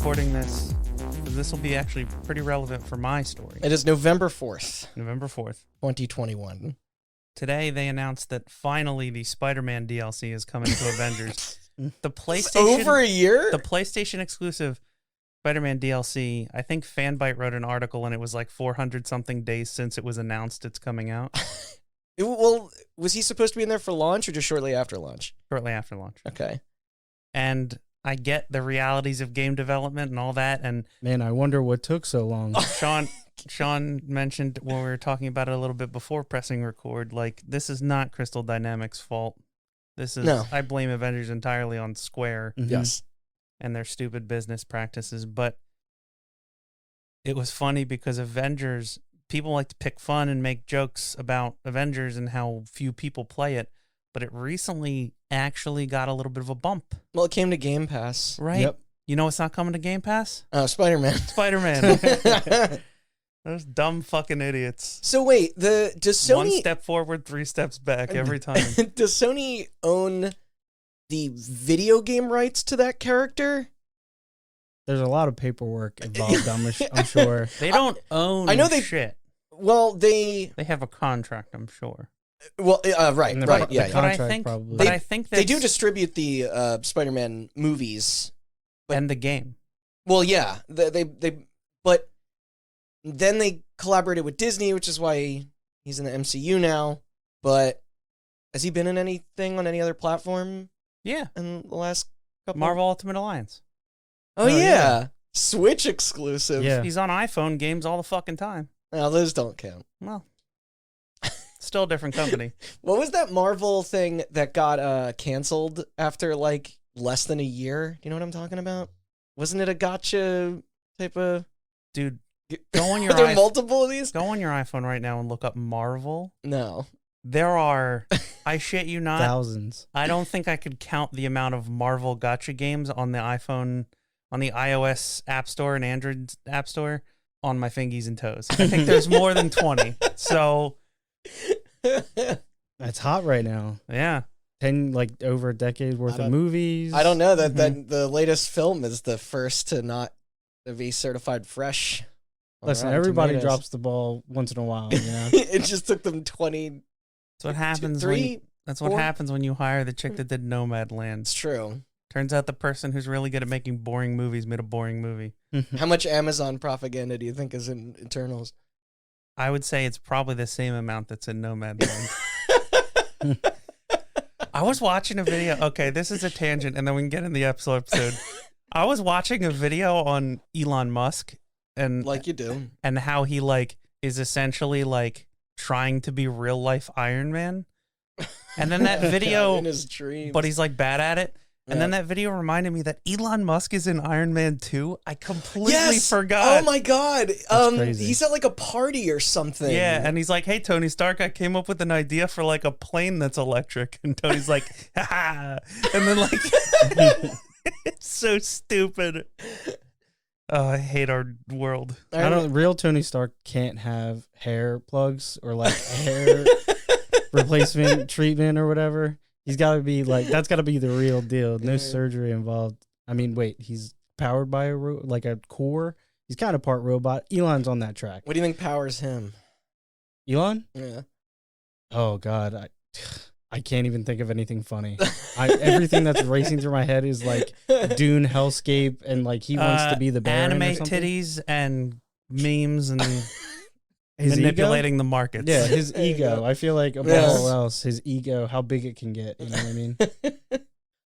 recording this, this will be actually pretty relevant for my story. It is November 4th. November 4th. 2021. Today, they announced that finally the Spider-Man DLC is coming to Avengers. The PlayStation... It's over a year? The PlayStation exclusive Spider-Man DLC, I think Fanbyte wrote an article and it was like 400-something days since it was announced it's coming out. Well, was he supposed to be in there for launch or just shortly after launch? Shortly after launch. Okay. And I get the realities of game development and all that, and... Man, I wonder what took so long. Sean mentioned when we were talking about it a little bit before pressing record, like, this is not Crystal Dynamics' fault. This is... No. I blame Avengers entirely on Square. Mhm. Yes. And their stupid business practices, but it was funny because Avengers, people like to pick fun and make jokes about Avengers and how few people play it, but it recently actually got a little bit of a bump. Well, it came to Game Pass. Right? Yep. You know what's not coming to Game Pass? Oh, Spider-Man. Spider-Man. Those dumb fucking idiots. So wait, does Sony... One step forward, 3 steps back every time. Does Sony own the video game rights to that character? There's a lot of paperwork involved, I'm sure. They don't own I know shit. Well, they have a contract, I'm sure. Well, right, And the right, the yeah. But I contract think, probably. but I think They do that's- distribute the Spider-Man movies. but- and the game. Well, yeah, they but then they collaborated with Disney, which is why he's in the MCU now. But has he been in anything on any other platform Yeah. in the last couple? Marvel Ultimate Alliance. Oh, yeah. Switch exclusive. Yeah. He's on iPhone games all the fucking time. Now those don't count. Well, still a different company. What was that Marvel thing that got canceled after like less than a year? Do you know what I'm talking about? Wasn't it a gotcha type of? Dude, go on your Are there iPhone. multiple of these? Go on your iPhone right now and look up Marvel. No. There are, I shit you not, Thousands. I don't think I could count the amount of Marvel gotcha games on the iPhone, on the iOS App Store and Android App Store on my fingies and toes. I think there's more than 20. So, That's hot right now. yeah. 10, like, over a decade worth of movies. I don't know that the latest film is the first to not be certified fresh. on Listen, Rotten everybody Tomatoes. drops the ball once in a while, you know? It just took them 20. That's what happens three, when, that's what 4? happens when you hire the chick that did Nomadland. It's true. Turns out the person who's really good at making boring movies made a boring movie. How much Amazon propaganda do you think is in Eternals? I would say it's probably the same amount that's in Nomadland. I was watching a video. Okay, this is a tangent, and then we can get in the episode. I was watching a video on Elon Musk and Like you do. and how he like is essentially like trying to be real life Iron Man. And then that video, in his dreams. but he's like bad at it. And Yeah. then that video reminded me that Elon Musk is in Iron Man 2. I completely forgot. Oh my god. crazy. He's at like a party or something. Yeah, and he's like, "Hey, Tony Stark, I came up with an idea for like a plane that's electric." And Tony's like, "Ha ha!" And then like, it's so stupid. Oh, I hate our world. I don't. Real Tony Stark can't have hair plugs or like hair replacement treatment or whatever. He's got to be like, that's got to be the real deal. No surgery involved. I mean, wait, he's powered by like a core. He's kind of part robot. Elon's on that track. What do you think powers him? Elon? Yeah. Oh God, I can't even think of anything funny. Everything that's racing through my head is like Dune hellscape, and like he wants to be the Baron or anime something. titties and memes and His manipulating ego? the markets. Yeah, his ego. I feel like above Yes. all else, his ego, how big it can get. You know what I mean?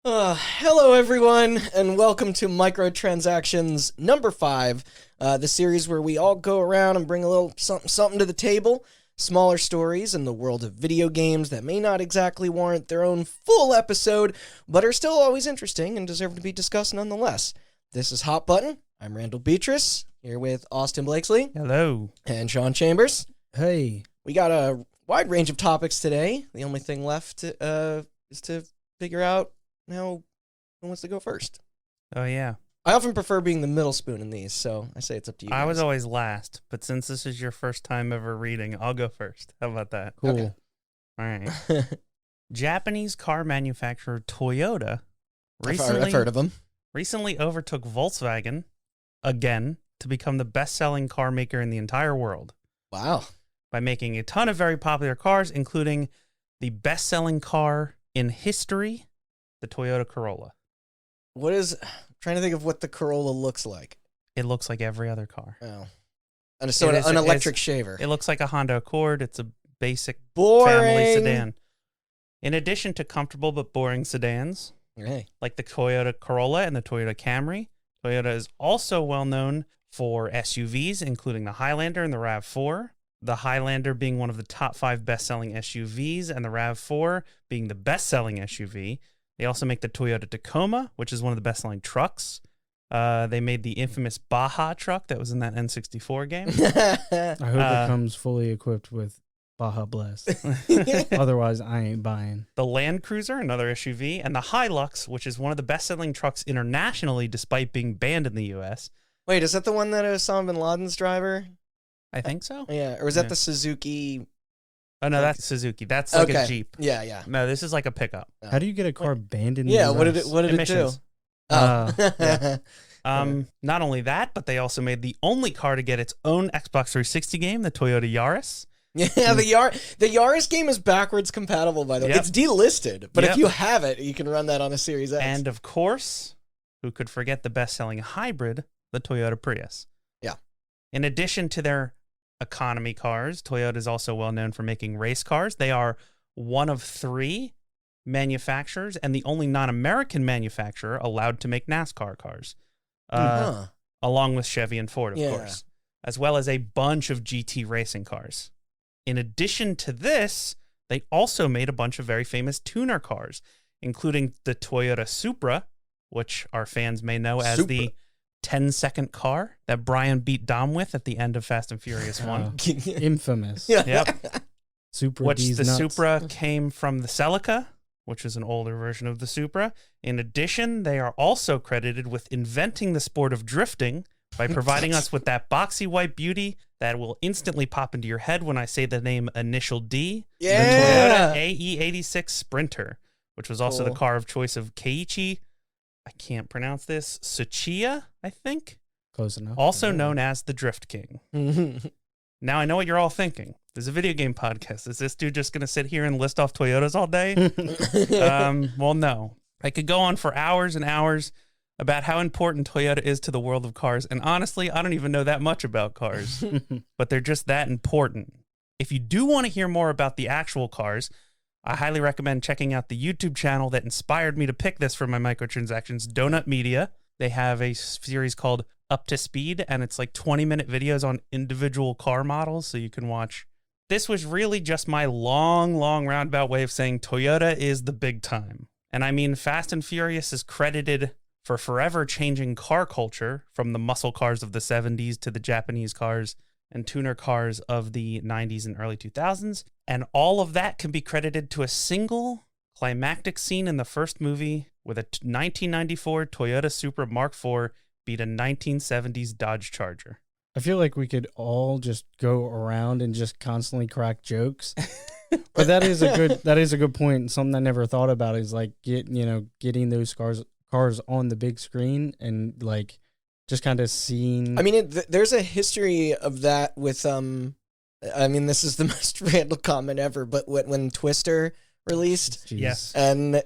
Hello, everyone, and welcome to Microtransactions number 5, the series where we all go around and bring a little something to the table. Smaller stories in the world of video games that may not exactly warrant their own full episode, but are still always interesting and deserve to be discussed nonetheless. This is Hot Button. I'm Randall Beatrice, here with Austin Blakesley Hello. and Sean Chambers. Hey, We got a wide range of topics today. The only thing left is to figure out who wants to go first. Oh yeah. I often prefer being the middle spoon in these, so I say it's up to you I was guys. always last, but since this is your first time ever reading, I'll go first. How about that? cool. Okay. All right. Japanese car manufacturer Toyota I've heard of them. recently overtook Volkswagen again to become the best-selling car maker in the entire world Wow. by making a ton of very popular cars, including the best-selling car in history, the Toyota Corolla. I'm trying to think of what the Corolla looks like. It looks like every other car. Oh. And so an electric shaver. It looks like a Honda Accord. It's a basic Boring. family sedan. In addition to comfortable but boring sedans, Hey. like the Toyota Corolla and the Toyota Camry, Toyota is also well known for SUVs, including the Highlander and the RAV4. The Highlander being one of the top 5 best-selling SUVs, and the RAV4 being the best-selling SUV. They also make the Toyota Tacoma, which is one of the best-selling trucks. They made the infamous Baja truck that was in that N64 game. I hope it comes fully equipped with Baja Blast. Otherwise, I ain't buying. The Land Cruiser, another SUV, and the Hilux, which is one of the best-selling trucks internationally despite being banned in the U.S. Wait, is that the one that Osama bin Laden's driver? I think so. Yeah, or was that the Suzuki? Oh, no, that's Suzuki. That's like a Jeep. Yeah, yeah. No, this is like a pickup. How do you get a car banned in the Yeah, US? what did it do? Emissions. Oh. Yeah. Not only that, but they also made the only car to get its own Xbox 360 game, the Toyota Yaris. Yeah, the Yaris game is backwards compatible, by the way. Yep. It's delisted, but Yep. if you have it, you can run that on a Series X. And of course, who could forget the best-selling hybrid, the Toyota Prius. Yeah. In addition to their economy cars, Toyota is also well known for making race cars. They are one of 3 manufacturers and the only non-American manufacturer allowed to make NASCAR cars, along with Chevy and Ford, of course, as well as a bunch of GT racing cars. In addition to this, they also made a bunch of very famous tuner cars, including the Toyota Supra, which our fans may know as the 10-second car that Brian beat Dom with at the end of Fast and Furious 1. Infamous. Yep. Supra Which D's the nuts. Supra came from the Celica, which is an older version of the Supra. In addition, they are also credited with inventing the sport of drifting by providing us with that boxy white beauty that will instantly pop into your head when I say the name Initial D. Yeah. The Toyota AE86 Sprinter, which was also the car of choice of Keiichi. I can't pronounce this. Tsuchiya, I think. Close enough. Also known as the Drift King. Now I know what you're all thinking. There's a video game podcast. Is this dude just going to sit here and list off Toyotas all day? Well, no. I could go on for hours and hours about how important Toyota is to the world of cars. And honestly, I don't even know that much about cars, but they're just that important. If you do want to hear more about the actual cars, I highly recommend checking out the YouTube channel that inspired me to pick this for my microtransactions, Donut Media. They have a series called Up to Speed, and it's like 20-minute videos on individual car models, so you can watch. This was really just my long roundabout way of saying Toyota is the big time. And I mean, Fast and Furious is credited for forever changing car culture, from the muscle cars of the 70s to the Japanese cars and tuner cars of the 90s and early 2000s. And all of that can be credited to a single climactic scene in the first movie, with a 1994 Toyota Supra Mark IV beat a 1970s Dodge Charger. I feel like we could all just go around and just constantly crack jokes. But that is a good point. Something I never thought about is like getting those cars on the big screen and like just kind of seeing. I mean, there's a history of that with I mean, this is the most random comment ever, but when Twister released, Jeez. Yes, and the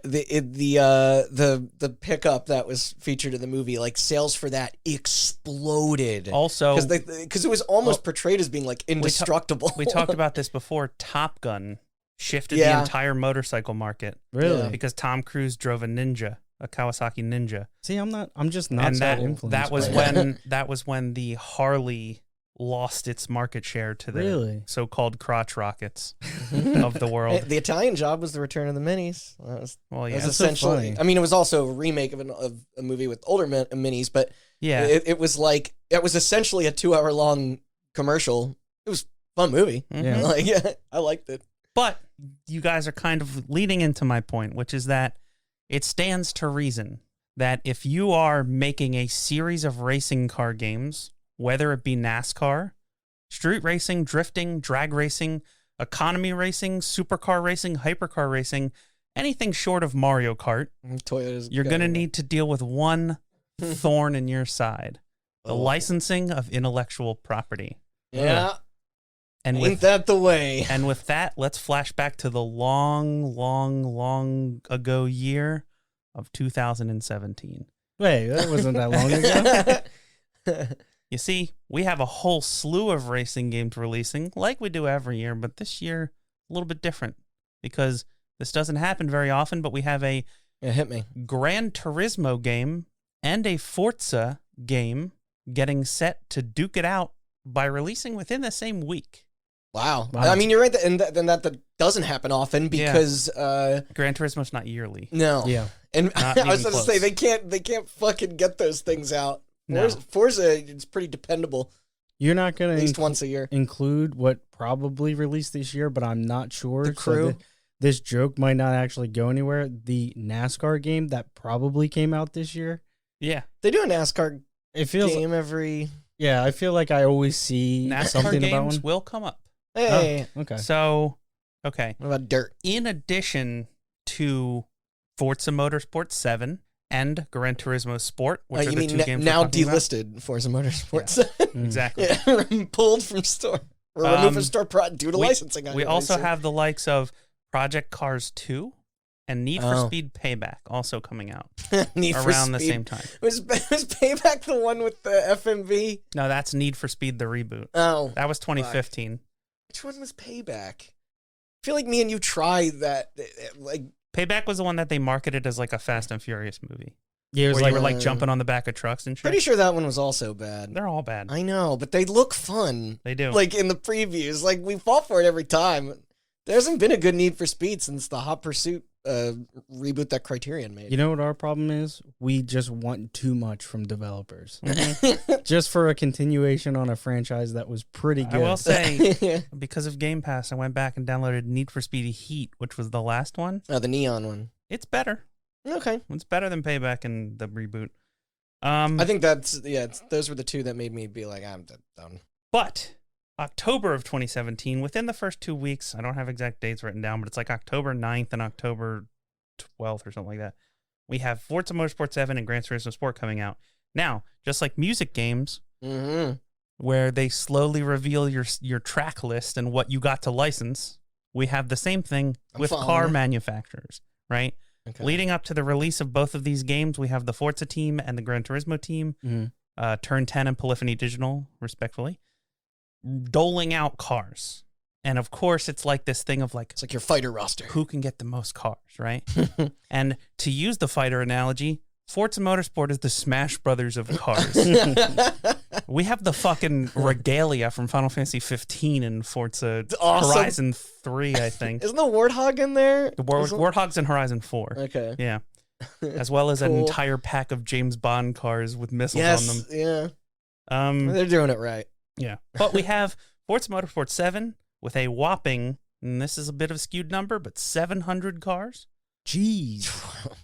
pickup that was featured in the movie, like sales for that exploded. also because it was almost portrayed as being like indestructible. we talked about this before. Top Gun shifted the entire motorcycle market. Really? Yeah. Because Tom Cruise drove a Kawasaki Ninja. See, I'm just not And so influenced. that was by it. that was when the Harley lost its market share to the Really? so-called crotch rockets of the world. The Italian Job was the return of the minis. That was, Well, that yeah, was That's so essentially. funny. I mean, it was also a remake of a movie with older minis, but yeah. it was like it was essentially a 2-hour long commercial. It was a fun movie. Yeah. Like, I liked it. But you guys are kind of leading into my point, which is that it stands to reason that if you are making a series of racing car games, whether it be NASCAR, street racing, drifting, drag racing, economy racing, supercar racing, hypercar racing, anything short of Mario Kart, Toyota's you're going to need to deal with one thorn in your side. The licensing of intellectual property. Yeah. And Ain't that the way? And with that, let's flash back to the long, long, long ago year of 2017. Wait, that wasn't that long ago. You see, we have a whole slew of racing games releasing, like we do every year, but this year, a little bit different, because this doesn't happen very often, but we have a hit me. Gran Turismo game and a Forza game getting set to duke it out by releasing within the same week. Wow. I mean, you're right, and that doesn't happen often because Gran Turismo's not yearly. No. Yeah. And Not I was even going to say close. they can't fucking get those things out. No. Forza it's pretty dependable. You're not going At to least once a year. include what probably released this year, but I'm not sure. The Crew. So this joke might not actually go anywhere. The NASCAR game that probably came out this year. Yeah. They do a NASCAR It feels game every. Yeah, I feel like I always see NASCAR something about games one. will come up. Hey. Okay. So, okay. What about dirt? In addition to Forza Motorsport 7 and Gran Turismo Sport, which are You the mean two games now we're talking about. delisted Forza Motorsports? Exactly. Yeah, pulled from store or removed from store due to licensing. We also have the likes of Project Cars 2 and Need for Speed Payback also coming out around the same time. Was Payback the one with the FMV? No, that's Need for Speed the reboot. Oh, That was 2015. which one was Payback? I feel like me and you tried that. Like, Payback was the one that they marketed as like a Fast and Furious movie. Yeah, it was Where like you were like jumping on the back of trucks and shit. pretty sure that one was also bad. They're all bad. I know, but they look fun. They do. Like in the previews, like we fought for it every time. There hasn't been a good Need for Speed since the Hot Pursuit reboot that Criterion made. You know what our problem is? We just want too much from developers. Mm-hmm. Just for a continuation on a franchise that was pretty good. I will say, because of Game Pass, I went back and downloaded Need for Speed Heat, which was the last one. Oh, the neon one. It's better. Okay. It's better than Payback and the reboot. I think those were the two that made me be like, I'm done. But October of 2017, within the first 2 weeks, I don't have exact dates written down, but it's like October 9th and October 12th or something like that. We have Forza Motorsport 7 and Gran Turismo Sport coming out. Now, just like music games, where they slowly reveal your track list and what you got to license, we have the same thing with car manufacturers, right? Okay. Leading up to the release of both of these games, we have the Forza team and the Gran Turismo team, Turn 10 and Polyphony Digital, respectfully, doling out cars. And of course, it's like this thing of like... It's like your fighter roster. Who can get the most cars, right? And to use the fighter analogy, Forza Motorsport is the Smash Brothers of cars. We have the fucking regalia from Final Fantasy 15 and Forza Horizon 3, I think. Isn't the Warthog in there? The Warthog's in Horizon 4. Okay. Yeah. As well as an Cool. entire pack of James Bond cars with missiles on them. Yeah. They're doing it right. Yeah. But we have Forza Motorsport 7 with a whopping, and this is a bit of a skewed number, but 700 cars. Jeez.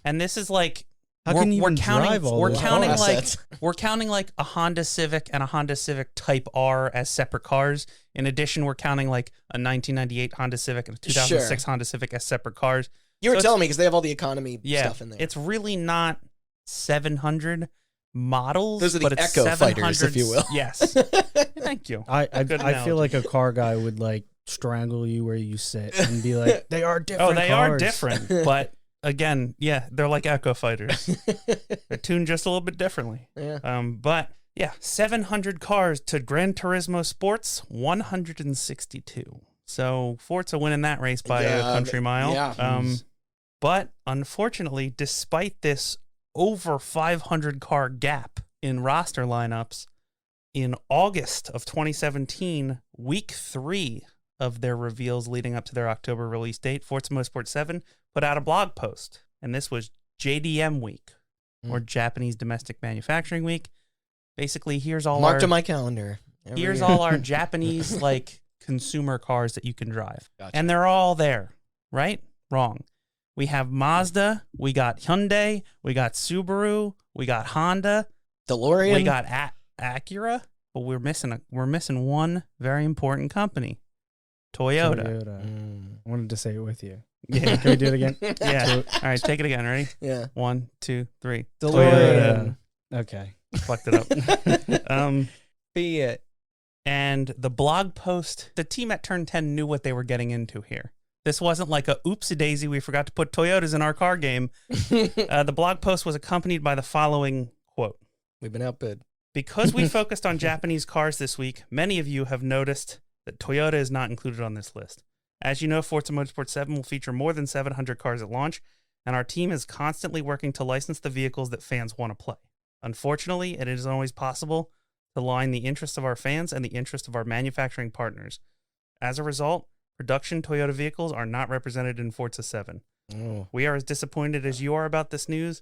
And this is like... How can you even drive all those cars? We're counting like a Honda Civic and a Honda Civic Type R as separate cars. In addition, we're counting like a 1998 Honda Civic and a 2006 Honda Civic as separate cars. You were telling me because they have all the economy stuff in there. It's really not 700 models. Those are the but it's Echo fighters, if you will. Yes. Thank you. I feel like a car guy would like strangle you where you sit and be like, they are different. Oh, they cars. are different, but. Again, yeah, they're like Echo fighters. They're tuned just a little bit differently. Yeah. But yeah, 700 cars to Gran Turismo Sports, 162. So Forza winning that race by a country mile. Yeah. But unfortunately, despite this over 500 car gap in roster lineups, in August of 2017, week 3 of their reveals leading up to their October release date, Forza Motorsport 7 put out a blog post, and this was JDM week, or Japanese Domestic Manufacturing Week. Basically, here's all marked on my calendar. Here's all our Japanese like consumer cars that you can drive, Gotcha. and they're all there, right? Wrong. We have Mazda, we got Hyundai, we got Subaru, we got Honda, DeLorean, we got Acura, but we're missing one very important company, Toyota. I wanted to say it with you. Yeah. Can we do it again? Yeah. All right, take it again. Ready? Yeah. 1, 2, 3. DeLorean. Okay. fucked it up. Fiat. And the blog post, the team at Turn 10 knew what they were getting into here. This wasn't like a oopsie daisy, we forgot to put Toyotas in our car game. The blog post was accompanied by the following quote. We've been outbid. Because we focused on Japanese cars this week, many of you have noticed that Toyota is not included on this list. As you know, Forza Motorsport 7 will feature more than 700 cars at launch, and our team is constantly working to license the vehicles that fans want to play. Unfortunately, it isn't always possible to align the interests of our fans and the interests of our manufacturing partners. As a result, production Toyota vehicles are not represented in Forza 7. Oh. We are as disappointed as you are about this news,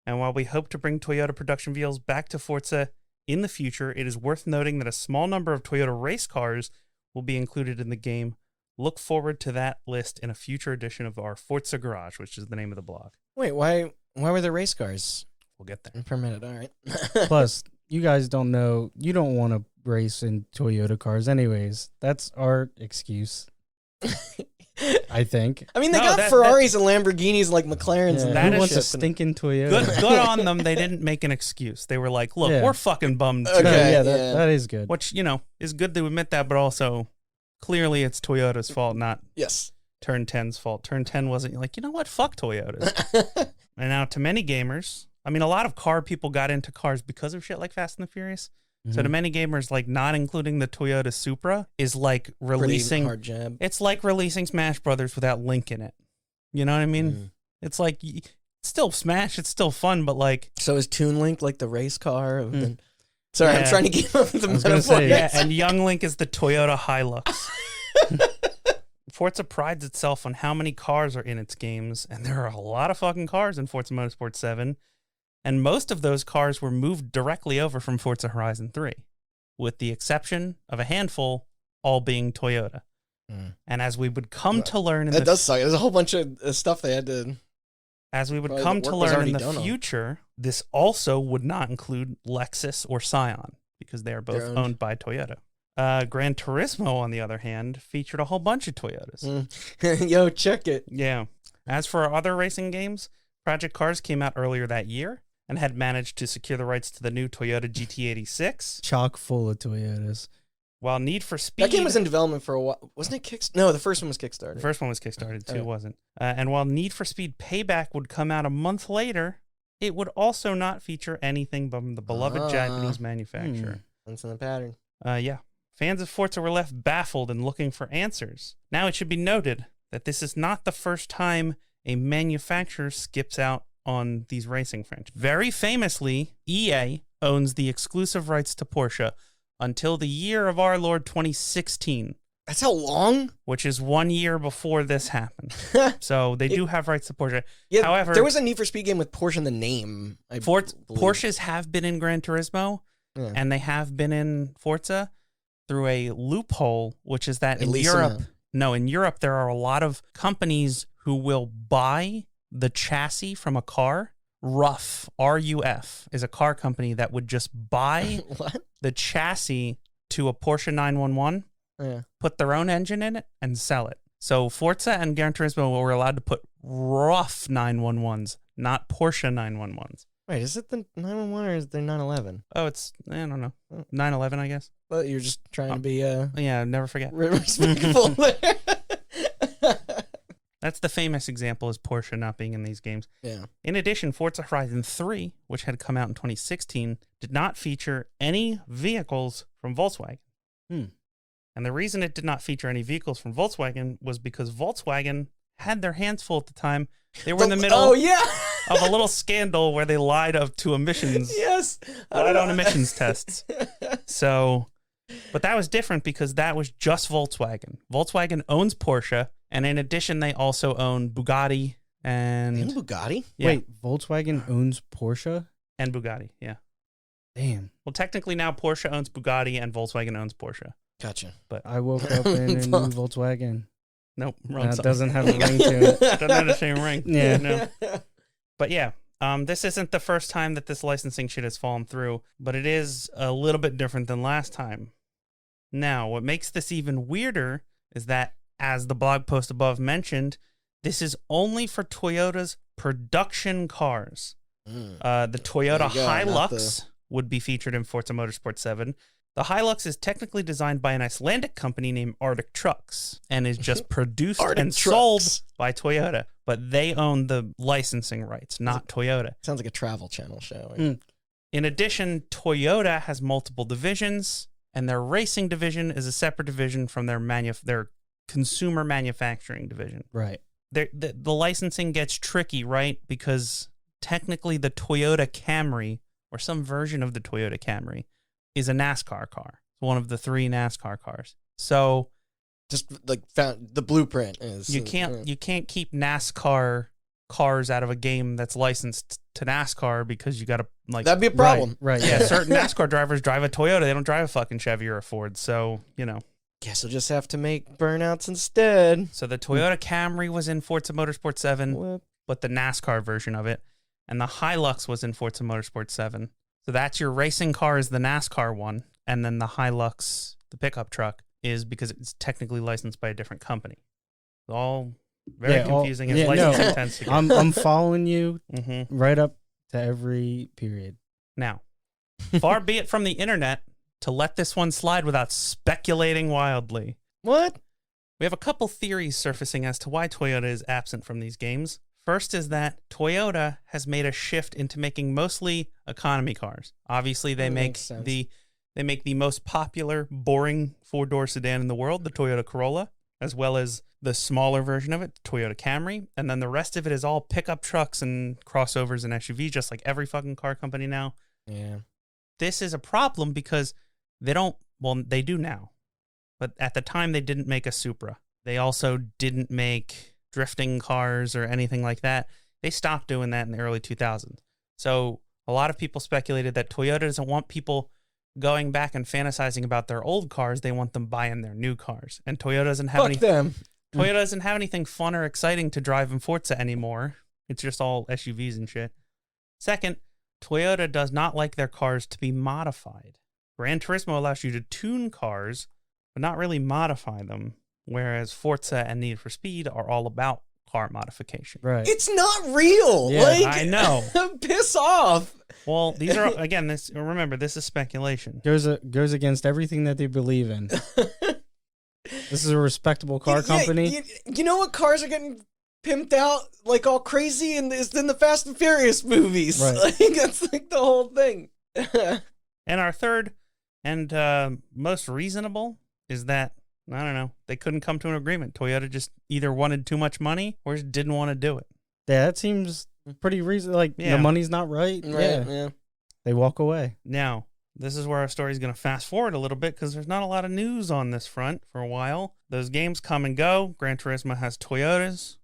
and while we hope to bring Toyota production vehicles back to Forza in the future, it is worth noting that a small number of Toyota race cars will be included in the game. Look forward to that list in a future edition of our Forza Garage, which is the name of the blog. Wait, why were there race cars? We'll get there. Per minute, all right. Plus, you guys don't know, you don't want to race in Toyota cars anyways. That's our excuse, I think. I mean, they got Ferraris and Lamborghinis like McLarens. Yeah, And who wants a shit, stinking Toyota? Good on them. They didn't make an excuse. They were like, look, Yeah. we're fucking bummed. Okay. too. Yeah, yeah. that is good. Which, is good to admit that, but also clearly it's Toyota's fault, not Yes. Turn 10's fault. Turn 10 wasn't like, you know what? Fuck Toyotas. And now to many gamers, I mean, a lot of car people got into cars because of shit like Fast and the Furious. So to many gamers, like not including the Toyota Supra is like releasing. Pretty hard jab. It's like releasing Smash Brothers without Link in it. You know what I mean? It's like it's still Smash. It's still fun, but like. So is Toon Link like the race car? Sorry, Yeah. I'm trying to keep up with the I was gonna metaphor. say, Yeah, and Young Link is the Toyota Hilux. Forza prides itself on how many cars are in its games, and there are a lot of fucking cars in Forza Motorsport 7. And most of those cars were moved directly over from Forza Horizon 3, with the exception of a handful, all being Toyota. And as we would come to learn in That the does suck. There's a whole bunch of stuff they had to. as we would Probably come the to work was learn in already the done on. future, this also would not include Lexus or Scion because they are both They're owned. owned by Toyota. Gran Turismo, on the other hand, featured a whole bunch of Toyotas. Yo, check it. Yeah. As for our other racing games, Project Cars came out earlier that year and had managed to secure the rights to the new Toyota GT86. Chock full of Toyotas. While Need for Speed... That game was in development for a while. Wasn't it Kickstarter? No, the first one was Kickstarter. The first one was Kickstarted, too, Okay. wasn't. And while Need for Speed Payback would come out a month later, it would also not feature anything from the beloved Japanese manufacturer. That's in the pattern. Yeah. Fans of Forza were left baffled and looking for answers. Now it should be noted that this is not the first time a manufacturer skips out on these racing franchises. Very famously, EA owns the exclusive rights to Porsche until the year of our Lord 2016, That's how long? which is 1 year before this happened. So they do have rights to Porsche. Yeah, However, there was a Need for Speed game with Porsche in the name. I believe. Porsches have been in Gran Turismo, Yeah. and they have been in Forza through a loophole, which is that At in least Europe, in Europe, there are a lot of companies who will buy the chassis from a car. RUF, R-U-F, is a car company that would just buy What? the chassis to a Porsche 911, Yeah. put their own engine in it, and sell it. So Forza and Gran Turismo were allowed to put RUF 911s, not Porsche 911s. Wait, is it the 911 or is it the 911? Oh, it's, I don't know, 911, I guess. Well, you're just trying to be Yeah, never forget. respectful there. That's the famous example is Porsche not being in these games. Yeah. In addition, Forza Horizon 3, which had come out in 2016, did not feature any vehicles from Volkswagen. And the reason it did not feature any vehicles from Volkswagen was because Volkswagen had their hands full at the time. They were in the middle Oh, yeah. of a little scandal where they lied to emissions. Yes. Lied on emissions tests. So, but that was different because that was just Volkswagen. Volkswagen owns Porsche, and in addition, they also own Bugatti And and Bugatti? yeah, Wait, Volkswagen owns Porsche? and Bugatti. Yeah. Damn. Well, technically now Porsche owns Bugatti and Volkswagen owns Porsche. Gotcha. I woke up in a new Volkswagen. Nope, wrong That song. doesn't have a ring to it. Doesn't have the same ring. Yeah. No. But yeah, this isn't the first time that this licensing shit has fallen through, but it is a little bit different than last time. Now, what makes this even weirder is that, as the blog post above mentioned, this is only for Toyota's production cars. The Toyota There you go, not Hilux, would be featured in Forza Motorsport 7. The Hilux is technically designed by an Icelandic company named Arctic Trucks and is just produced and sold by Toyota, but they own the licensing rights, not Toyota. Sounds like a Travel Channel show. In addition, Toyota has multiple divisions, and their racing division is a separate division from their consumer manufacturing division. Right. The licensing gets tricky, right? Because technically the Toyota Camry, or some version of the Toyota Camry, is a NASCAR car. It's one of the 3 NASCAR cars. So just like the blueprint is you can't keep NASCAR cars out of a game that's licensed to NASCAR because you got to like that'd be a problem. Right. Yeah, certain NASCAR drivers drive a Toyota. They don't drive a fucking Chevy or a Ford. So, Guess we'll just have to make burnouts instead. So the Toyota Camry was in Forza Motorsport 7, but the NASCAR version of it. And the Hilux was in Forza Motorsport 7. So that's your racing car is the NASCAR one. And then the Hilux, the pickup truck, is because it's technically licensed by a different company. It's all very confusing. Licensing tends to get. I'm following you right up to every period. Now, far be it from the internet to let this one slide without speculating wildly. What? We have a couple theories surfacing as to why Toyota is absent from these games. First is that Toyota has made a shift into making mostly economy cars. Obviously, they make the most popular, boring 4-door sedan in the world, the Toyota Corolla, as well as the smaller version of it, the Toyota Camry. And then the rest of it is all pickup trucks and crossovers and SUVs, just like every fucking car company now. Yeah. This is a problem because they do now. But at the time, they didn't make a Supra. They also didn't make drifting cars or anything like that. They stopped doing that in the early 2000s. So a lot of people speculated that Toyota doesn't want people going back and fantasizing about their old cars. They want them buying their new cars. And Toyota doesn't have Toyota doesn't have anything fun or exciting to drive in Forza anymore. It's just all SUVs and shit. Second, Toyota does not like their cars to be modified. Gran Turismo allows you to tune cars, but not really modify them, whereas Forza and Need for Speed are all about car modification. Right. It's not real. Yeah, I know. Piss off. Well, these are, again, remember, this is speculation. Goes against everything that they believe in. This is a respectable car company. You know what cars are getting pimped out like all crazy in the Fast and Furious movies. Right. Like, that's like the whole thing. And our third and most reasonable is that, I don't know, they couldn't come to an agreement. Toyota just either wanted too much money or just didn't want to do it. Yeah, that seems pretty reasonable. Like, the money's not right. Yeah. They walk away. Now, this is where our story is going to fast forward a little bit because there's not a lot of news on this front for a while. Those games come and go. Gran Turismo has Toyotas.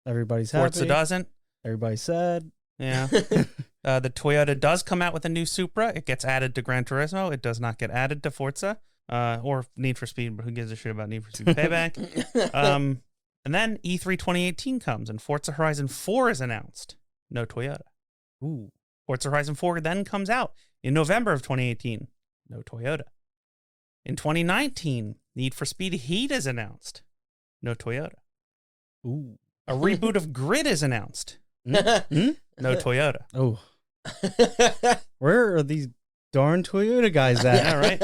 Everybody's happy. Forza doesn't. Everybody's sad. Yeah. The Toyota does come out with a new Supra. It gets added to Gran Turismo. It does not get added to Forza or Need for Speed, but who gives a shit about Need for Speed Payback? And then E3 2018 comes and Forza Horizon 4 is announced. No Toyota. Ooh. Forza Horizon 4 then comes out in November of 2018. No Toyota. In 2019, Need for Speed Heat is announced. No Toyota. Ooh. A reboot of Grid is announced. No Toyota. Oh. Where are these darn Toyota guys at? Yeah, right.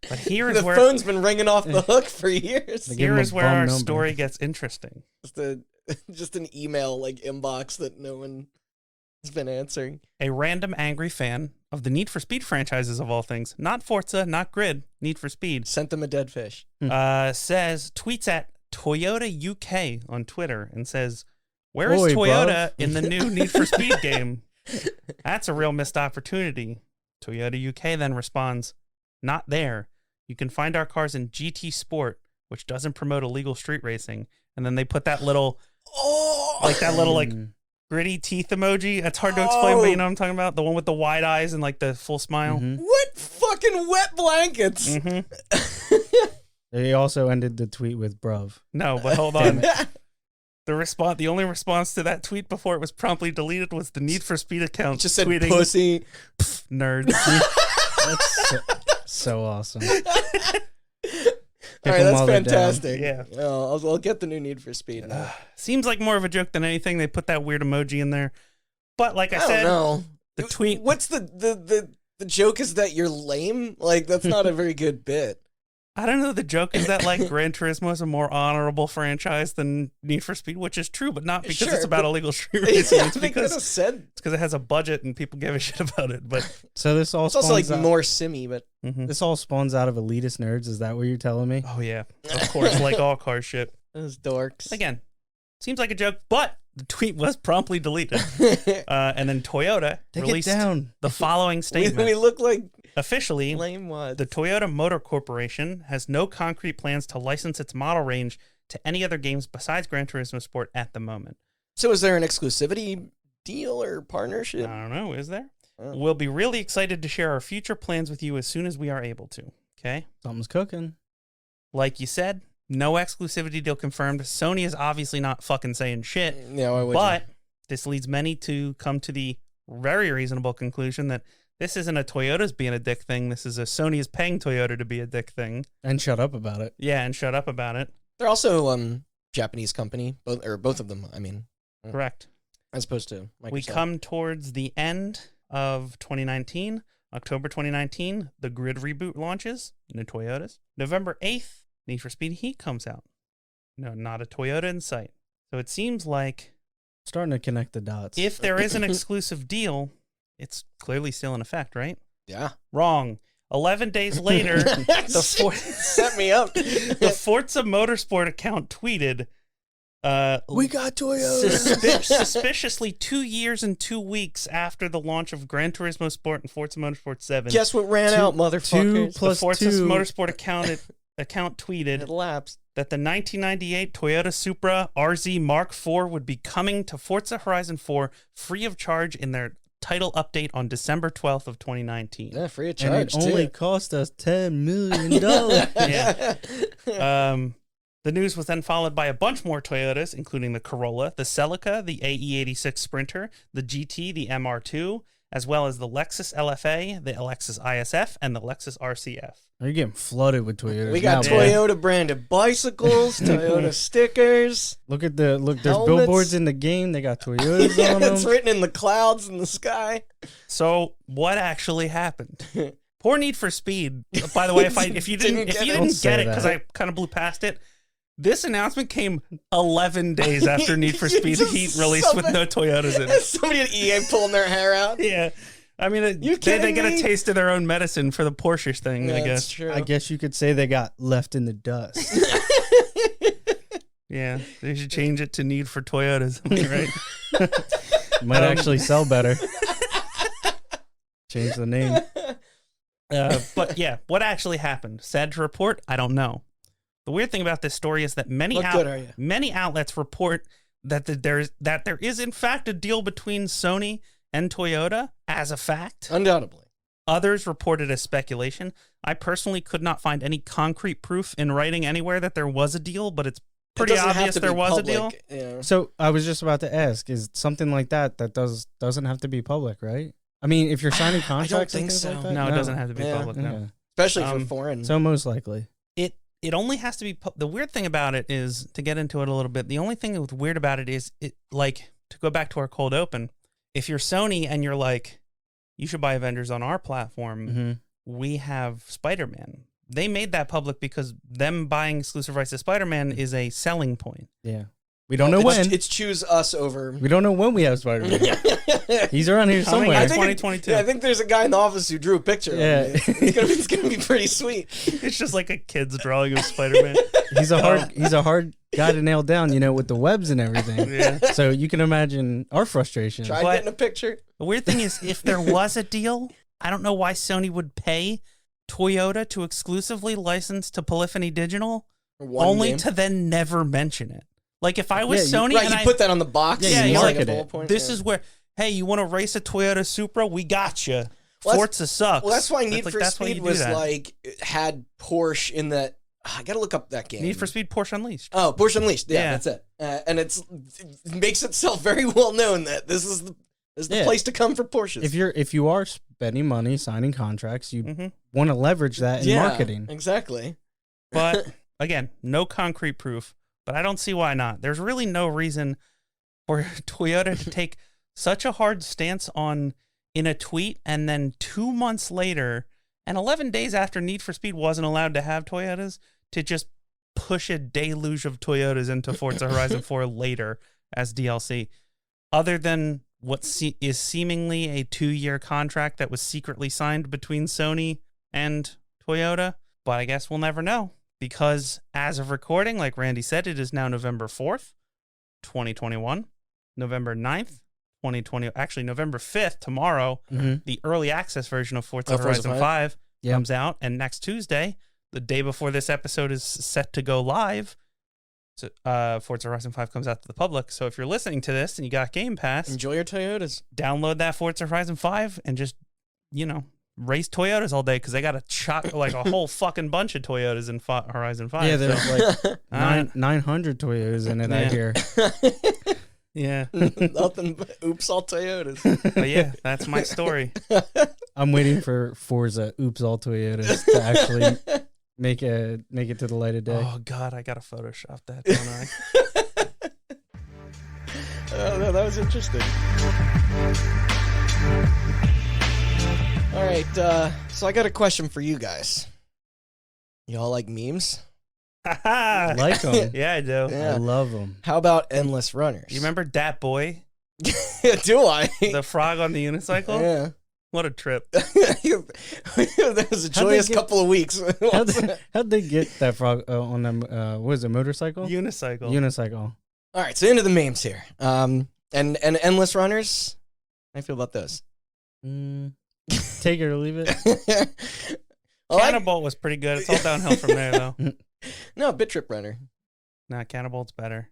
But here is the phone's been ringing off the hook for years. Here is where our story gets interesting. Just an email like inbox that no one has been answering. A random angry fan of the Need for Speed franchises of all things, not Forza, not Grid, Need for Speed, sent them a dead fish. Tweets at Toyota UK on Twitter and says, "Where is Toyota in the new Need for Speed game? That's a real missed opportunity." Toyota UK then responds, "Not there. You can find our cars in GT Sport, which doesn't promote illegal street racing." And then they put that little, gritty teeth emoji. It's hard to explain, but you know what I'm talking about? The one with the wide eyes and like the full smile. Mm-hmm. What fucking wet blankets? Mm-hmm. They also ended the tweet with bruv. No, but hold on. The only response to that tweet before it was promptly deleted was the Need for Speed account. Just said tweeting, pussy. Nerds. That's so awesome. All right, that's fantastic. Yeah. I'll get the new Need for Speed now. Seems like more of a joke than anything. They put that weird emoji in there. But like I said, don't know. the tweet. What's the the joke is that you're lame. Like, that's not a very good bit. I don't know. The joke is that like Gran Turismo is a more honorable franchise than Need for Speed, which is true, but not because it's about illegal street racing. It's because it has a budget and people give a shit about it. But so this all it's also like more simmy, but this all spawns out of elitist nerds. Is that what you're telling me? Oh yeah, of course, like all car shit. Those dorks. Again, seems like a joke, but the tweet was promptly deleted. And then Toyota released the following statement. We look like officially, lame wads. The Toyota Motor Corporation has no concrete plans to license its model range to any other games besides Gran Turismo Sport at the moment. So is there an exclusivity deal or partnership? I don't know. Is there? Oh. We'll be really excited to share our future plans with you as soon as we are able to. Okay? Something's cooking. Like you said, no exclusivity deal confirmed. Sony is obviously not fucking saying shit. Yeah, why would but this leads many to come to the very reasonable conclusion that this isn't a Toyota's being a dick thing. This is a Sony is paying Toyota to be a dick thing. And shut up about it. Yeah, and shut up about it. They're also Japanese company, both of them, I mean. Correct. As opposed to Microsoft. We come towards the end of 2019. October 2019, the Grid reboot launches. New Toyotas. November 8th, Need for Speed Heat comes out. No, not a Toyota in sight. So it seems like... starting to connect the dots. If there is an exclusive deal... it's clearly still in effect, right? Yeah. Wrong. 11 days later, set me up. The Forza Motorsport account tweeted, we got Toyota. Suspiciously 2 years and 2 weeks after the launch of Gran Turismo Sport and Forza Motorsport 7. Guess what ran out, motherfuckers? The Forza Motorsport account tweeted it lapsed. That the 1998 Toyota Supra RZ Mark IV would be coming to Forza Horizon 4 free of charge in their title update on December 12th of 2019. Yeah, free of charge, and it only cost us $10 million. Yeah. The news was then followed by a bunch more Toyotas, including the Corolla, the Celica, the AE86 Sprinter, the GT, the MR2, as well as the Lexus LFA, the Lexus ISF, and the Lexus RCF. You're getting flooded with Toyotas. We got Toyota branded bicycles, Toyota stickers. Look, there's billboards in the game. They got Toyotas on them. It's written in the clouds in the sky. So what actually happened? Poor Need for Speed. By the way, if you didn't get it because I kind of blew past it, this announcement came 11 days after Need for Speed Heat released with no Toyotas in it. Somebody at EA pulling their hair out. Yeah. I mean, they get a taste of their own medicine for the Porsche thing, I guess. True. I guess you could say they got left in the dust. Yeah, they should change it to Need for Toyotas, right? Might actually sell better. Change the name. But yeah, what actually happened? Sad to report, I don't know. The weird thing about this story is that many outlets report that there is in fact a deal between Sony and Toyota as a fact. Undoubtedly. Others reported as speculation. I personally could not find any concrete proof in writing anywhere that there was a deal, but it's pretty obvious there was a deal. Yeah. So I was just about to ask, is something like that doesn't have to be public, right? I mean, if you're signing contracts and things like that? No, it doesn't have to be public, no. Yeah. Especially for foreign. So most likely. It only has to be... The weird thing about it is, to get into it a little bit, the only thing that's weird about it is, to go back to our cold open, if you're Sony and you're like, you should buy Avengers on our platform, we have Spider-Man. They made that public because them buying exclusive rights to Spider-Man is a selling point. Yeah. We don't know when. It's choose us over. We don't know when we have Spider-Man. He's around here somewhere. I think 2022. I think there's a guy in the office who drew a picture. Yeah. It's gonna be pretty sweet. It's just like a kid's drawing of Spider-Man. He's a hard guy to nail down, with the webs and everything. Yeah. So you can imagine our frustration. Try getting a picture. The weird thing is, if there was a deal, I don't know why Sony would pay Toyota to exclusively license to Polyphony Digital, to then never mention it. Like if I was Sony, and you put that on the box. Yeah, you like market it. This is where, hey, you want to race a Toyota Supra? We got you. Forza sucks. Well, that's why Need for Speed was had Porsche in that. I gotta look up that game. Need for Speed Porsche Unleashed. Oh, Porsche Unleashed. Yeah, that's it. And it makes itself very well known that this is the place to come for Porsches. If you are spending money signing contracts, you want to leverage that in marketing. Exactly. But again, no concrete proof. But I don't see why not. There's really no reason for Toyota to take such a hard stance on in a tweet, and then 2 months later, and 11 days after Need for Speed wasn't allowed to have Toyotas, to just push a deluge of Toyotas into Forza Horizon 4 later as DLC. Other than what is seemingly a 2-year contract that was secretly signed between Sony and Toyota, but I guess we'll never know, because as of recording, like Randy said, it is now November 4th, 2021, November 9th, 2020, actually November 5th, tomorrow, the early access version of Forza Horizon 5 comes out, and next Tuesday, the day before this episode is set to go live, so Forza Horizon 5 comes out to the public. So if you're listening to this and you got Game Pass, enjoy your Toyotas. Download that Forza Horizon 5 and just, race Toyotas all day, because they got a whole fucking bunch of Toyotas in Horizon 5. Yeah, there's like 900 Toyotas in it, I hear. Yeah. Nothing but oops all Toyotas. But yeah, that's my story. I'm waiting for Forza Oops All Toyotas to actually make it to the light of day. Oh God, I gotta Photoshop that, don't I? Oh, no, that was interesting. All right, so I got a question for you guys. Y'all like memes? Like them. Yeah, I do. Yeah. I love them. How about Endless Runners? You remember Dat Boy? Do I? The frog on the unicycle? Yeah. What a trip. That was a joyous couple of weeks. How'd they get that frog on them? What is it, motorcycle? Unicycle. All right, so into the memes here. And Endless Runners. How do you feel about those? Take it or leave it. Cannonball was pretty good. It's all downhill from there, though. No, Bit Trip Runner. Nah, Cannonball's better.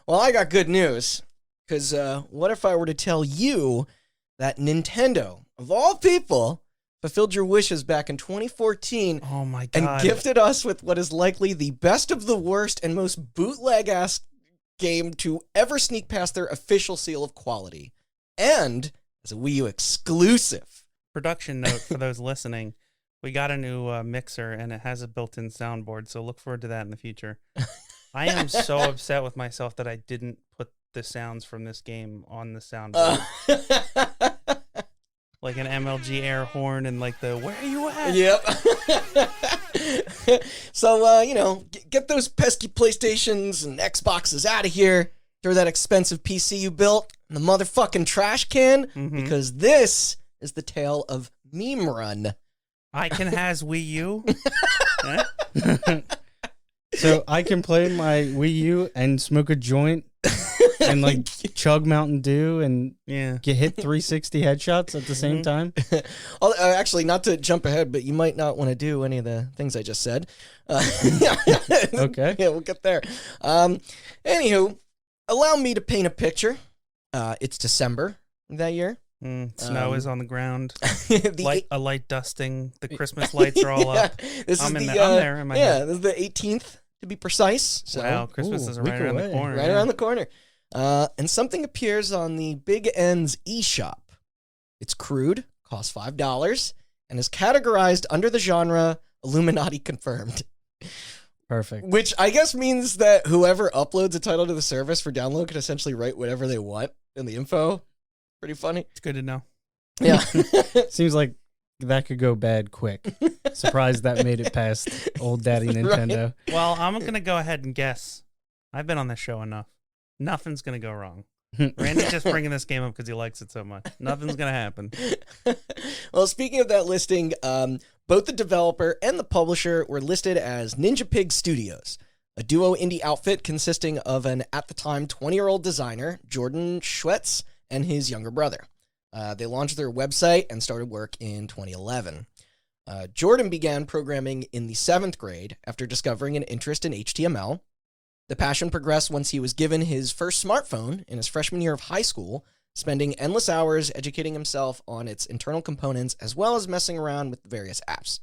Well, I got good news. Because what if I were to tell you that Nintendo, of all people, fulfilled your wishes back in 2014 Oh my God. and gifted us with what is likely the best of the worst and most bootleg-ass game to ever sneak past their official seal of quality. And as a Wii U exclusive. Production note for those listening. We got a new mixer, and it has a built-in soundboard, so look forward to that in the future. I am so upset with myself that I didn't put the sounds from this game on the soundboard. Like an MLG air horn and like the, where are you at? Yep. So, get those pesky PlayStations and Xboxes out of here. Throw that expensive PC you built in the motherfucking trash can, because this is the tale of Meme Run. I can has Wii U. So I can play my Wii U and smoke a joint and like chug Mountain Dew and get hit 360 headshots at the same time. Actually, not to jump ahead, but you might not want to do any of the things I just said. Okay. Yeah, we'll get there. Anywho, allow me to paint a picture. It's December that year. Snow is on the ground. A light dusting. The Christmas Christmas lights are all up. I'm there in my head. This is the 18th to be precise. So, wow, Christmas is right around the corner. Right around the corner. And something appears on the Big N's eShop. It's crude, costs $5, and is categorized under the genre Illuminati confirmed. Perfect. Which I guess means that whoever uploads a title to the service for download can essentially write whatever they want in the info. Pretty funny. It's good to know. Yeah. Seems like that could go bad quick. Surprised that made it past old daddy Nintendo. Right. Well, I'm going to go ahead and guess. I've been on this show enough. Nothing's going to go wrong. Randy's just bringing this game up because he likes it so much. Nothing's going to happen. Well, speaking of that listing, both the developer and the publisher were listed as Ninja Pig Studios, a duo indie outfit consisting of an, at the time, 20-year-old designer, Jordan Schwetz, and his younger brother. They launched their website and started work in 2011. Jordan began programming in the 7th grade after discovering an interest in HTML. The passion progressed once he was given his first smartphone in his freshman year of high school, spending endless hours educating himself on its internal components as well as messing around with the various apps.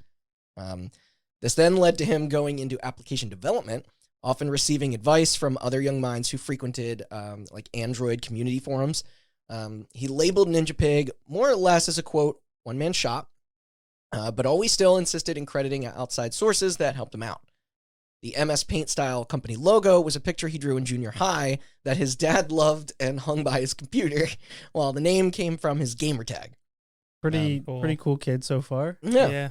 This then led to him going into application development, often receiving advice from other young minds who frequented like Android community forums. He labeled Ninja Pig more or less as a, quote, one-man shop, but always still insisted in crediting outside sources that helped him out. The MS Paint style company logo was a picture he drew in junior high that his dad loved and hung by his computer, while the name came from his gamer tag. Pretty cool kid so far. Yeah.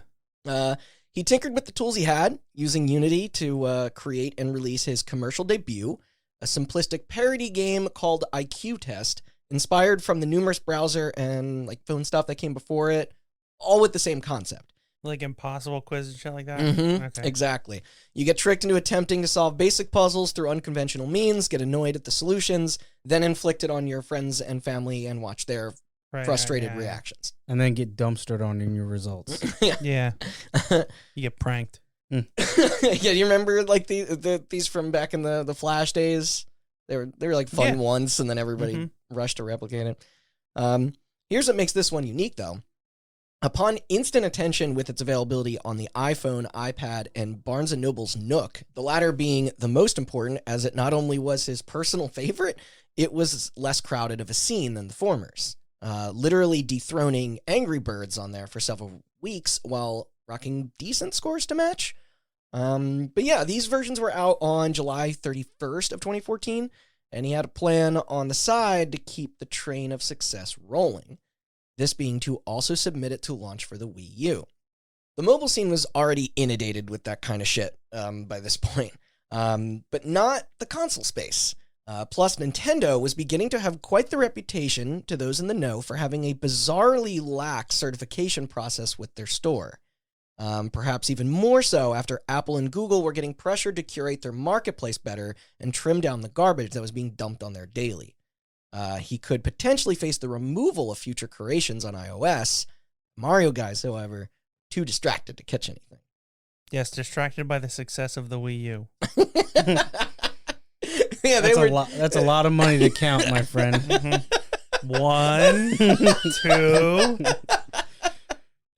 He tinkered with the tools he had, using Unity to create and release his commercial debut, a simplistic parody game called IQ Test, inspired from the numerous browser and like phone stuff that came before it, all with the same concept. Like Impossible Quiz and shit like that? Mm-hmm. Okay. Exactly. You get tricked into attempting to solve basic puzzles through unconventional means, get annoyed at the solutions, then inflict it on your friends and family and watch their frustrated reactions. And then get dumpstered on in your results. Yeah. You get pranked. Yeah, do you remember like these from back in the Flash days? They were like fun once, and then everybody rushed to replicate it. Here's what makes this one unique, though. Upon instant attention with its availability on the iPhone, iPad, and Barnes & Noble's Nook, the latter being the most important, as it not only was his personal favorite, it was less crowded of a scene than the formers, literally dethroning Angry Birds on there for several weeks while rocking decent scores to match. But yeah, these versions were out on July 31st of 2014, and he had a plan on the side to keep the train of success rolling. This being to also submit it to launch for the Wii U. The mobile scene was already inundated with that kind of shit by this point, but not the console space. Plus, Nintendo was beginning to have quite the reputation to those in the know for having a bizarrely lax certification process with their store. Perhaps even more so after Apple and Google were getting pressured to curate their marketplace better and trim down the garbage that was being dumped on there daily. He could potentially face the removal of future creations on iOS. Mario guys, however, too distracted to catch anything. Yes, distracted by the success of the Wii U. Yeah, that's a lot of money to count, my friend. Mm-hmm. 1, 2.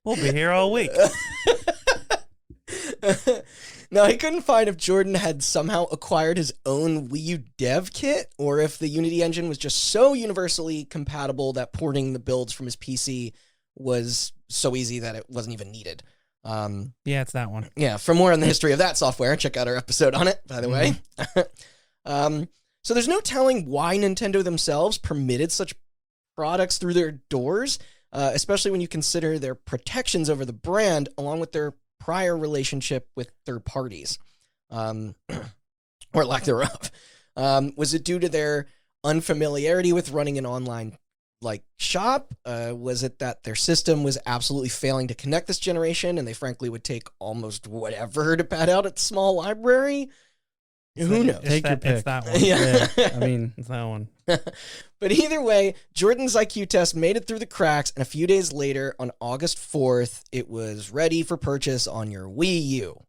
We'll be here all week. Now, he couldn't find if Jordan had somehow acquired his own Wii U dev kit, or if the Unity engine was just so universally compatible that porting the builds from his PC was so easy that it wasn't even needed. Yeah, it's that one. Yeah, for more on the history of that software, check out our episode on it, by the way. So there's no telling why Nintendo themselves permitted such products through their doors, especially when you consider their protections over the brand, along with their prior relationship with third parties, or lack thereof. Was it due to their unfamiliarity with running an online shop? Was it that their system was absolutely failing to connect this generation, and they frankly would take almost whatever to pad out its small library? Who knows? Take your pick. It's that one. Yeah. I mean, It's that one. But either way, Jordan's IQ test made it through the cracks, and a few days later, on August 4th, it was ready for purchase on your Wii U.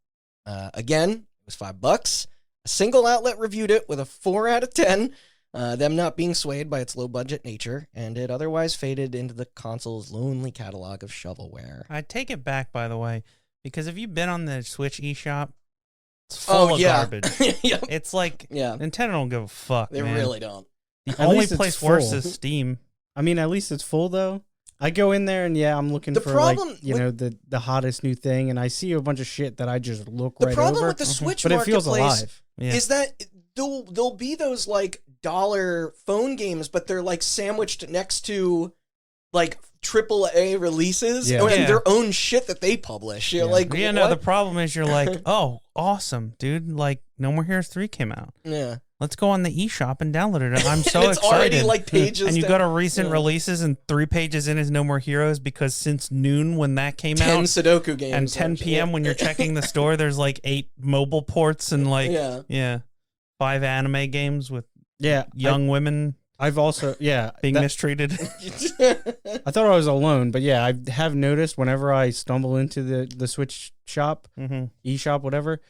Again, it was $5. A single outlet reviewed it with a 4 out of 10, them not being swayed by its low-budget nature, and it otherwise faded into the console's lonely catalog of shovelware. I take it back, by the way, because have you been on the Switch eShop? It's full of garbage. Yep. It's like Yeah, Nintendo don't give a fuck. they man. really don't. The At only least it's place worse full. is Steam. I mean, at least it's full though. I go in there and I'm looking The for problem the hottest new thing, and I see a bunch of shit that I just look The right problem over. with the Switch but it feels marketplace alive. Yeah. is that there'll be those dollar phone games, but they're sandwiched next to AAA releases Yeah. and Yeah. their own shit that they publish. You're Yeah, no, what? the problem is you're like, oh, awesome, dude. No More Heroes 3 came out. Yeah. Let's go on the eShop and download it. I'm so it's excited. already pages. And you down. go to recent Yeah. releases, and 3 pages in is No More Heroes, because since noon when that came 10 out, Sudoku games. and 10 p.m. when you're checking the store, there's 8 mobile ports and Yeah. 5 anime games with Yeah, young women I've also being mistreated. I thought I was alone, but yeah, I have noticed whenever I stumble into the Switch shop, Mm-hmm. eShop, whatever,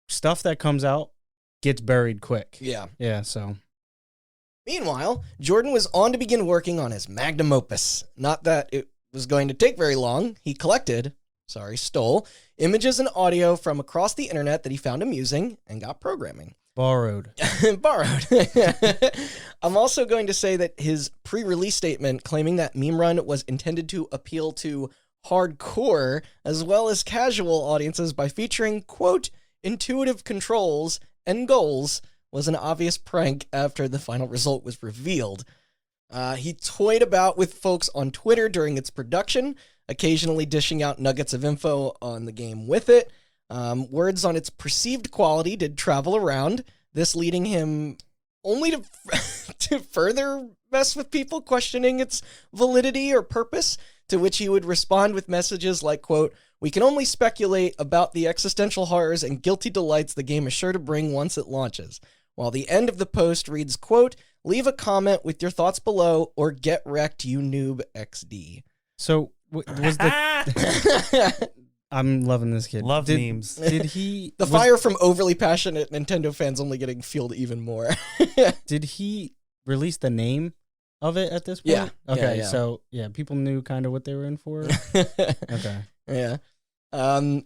stuff that comes out gets buried quick. Yeah. Yeah, so Meanwhile, Jordan was on to begin working on his magnum opus. Not that it was going to take very long. He stole images and audio from across the internet that he found amusing and got programming. borrowed. Borrowed. I'm also going to say that his pre-release statement claiming that Meme Run was intended to appeal to hardcore as well as casual audiences by featuring, quote, intuitive controls, and goals was an obvious prank after the final result was revealed. He toyed about with folks on Twitter during its production, occasionally dishing out nuggets of info on the game with it. Words on its perceived quality did travel around, this leading him only to, to further mess with people questioning its validity or purpose, to which he would respond with messages like, quote, "We can only speculate about the existential horrors and guilty delights the game is sure to bring once it launches." While the end of the post reads, quote, "Leave a comment with your thoughts below or get wrecked, you noob XD." So was the... I'm loving this kid. Love memes. Did he... The fire from overly passionate Nintendo fans only getting fueled even more. Did he release the name of it at this point? Yeah. Okay, Yeah. so yeah, people knew kind of what they were in for. Okay. Yeah.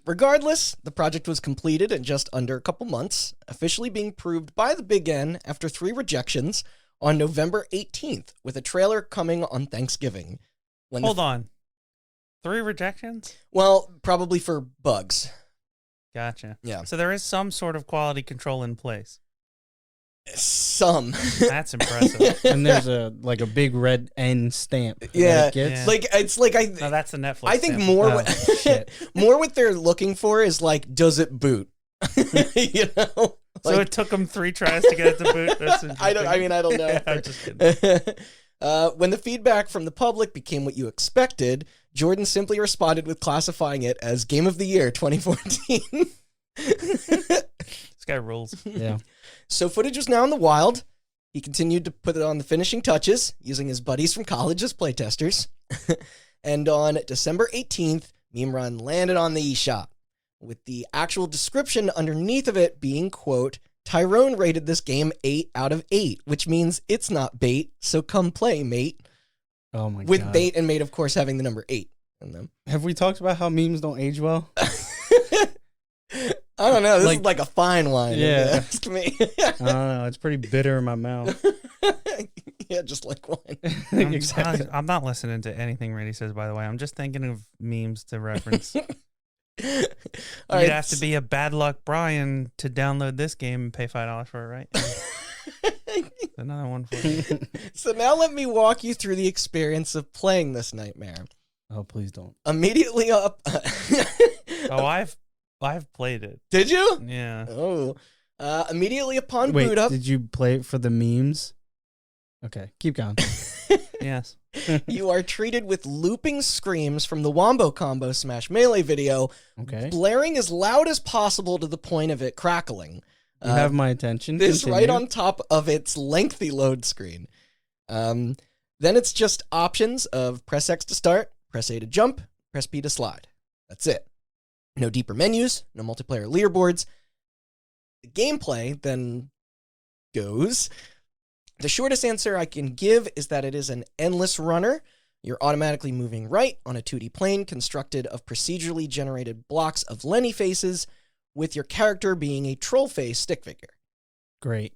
Regardless, the project was completed in just under a couple months, officially being proved by the Big N after 3 rejections on November 18th, with a trailer coming on Thanksgiving. Hold on. 3 rejections? Well, probably for bugs. Gotcha. Yeah. So there is some sort of quality control in place. Some. That's impressive. And there's a big red N stamp. Yeah. That it gets. Like, it's like No, that's the Netflix. I think stamp. more Oh, shit. more what they're looking for is like, does it boot? You know? So it took them 3 tries to get it to boot. That's I don't know. I'm just kidding. When the feedback from the public became what you expected, Jordan simply responded with classifying it as Game of the Year 2014. This guy rules. Yeah. So footage was now in the wild. He continued to put it on the finishing touches, using his buddies from college as playtesters. And on December 18th, Meme Run landed on the eShop, with the actual description underneath of it being, quote, "Tyrone rated this game 8 out of 8, which means it's not bait, so come play, mate." Oh my god. With bait and mate, of course, having the number 8 in them. Have we talked about how memes don't age well? I don't know. This is like a fine wine. Yeah. If you ask me. I don't know. It's pretty bitter in my mouth. Yeah, just like wine. Exactly. I'm not listening to anything Randy says, by the way. I'm just thinking of memes to reference. All You'd right. have to be a bad luck Brian to download this game and pay $5 for it, right? Another one for you. So now let me walk you through the experience of playing this nightmare. Oh, please don't. Immediately up. Oh, I've played it. Did you? Yeah. Oh. Immediately upon Wait, boot up, did you play it for the memes? Okay, keep going. Yes. you are treated with looping screams from the Wombo Combo Smash Melee video, Okay. blaring as loud as possible to the point of it crackling. You have my attention. This Continue. right on top of its lengthy load screen. Then it's just options of press X to start, press A to jump, press B to slide. That's it. No deeper menus, no multiplayer leaderboards. The gameplay then goes. The shortest answer I can give is that it is an endless runner. You're automatically moving right on a 2D plane constructed of procedurally generated blocks of Lenny faces, with your character being a troll face stick figure. Great.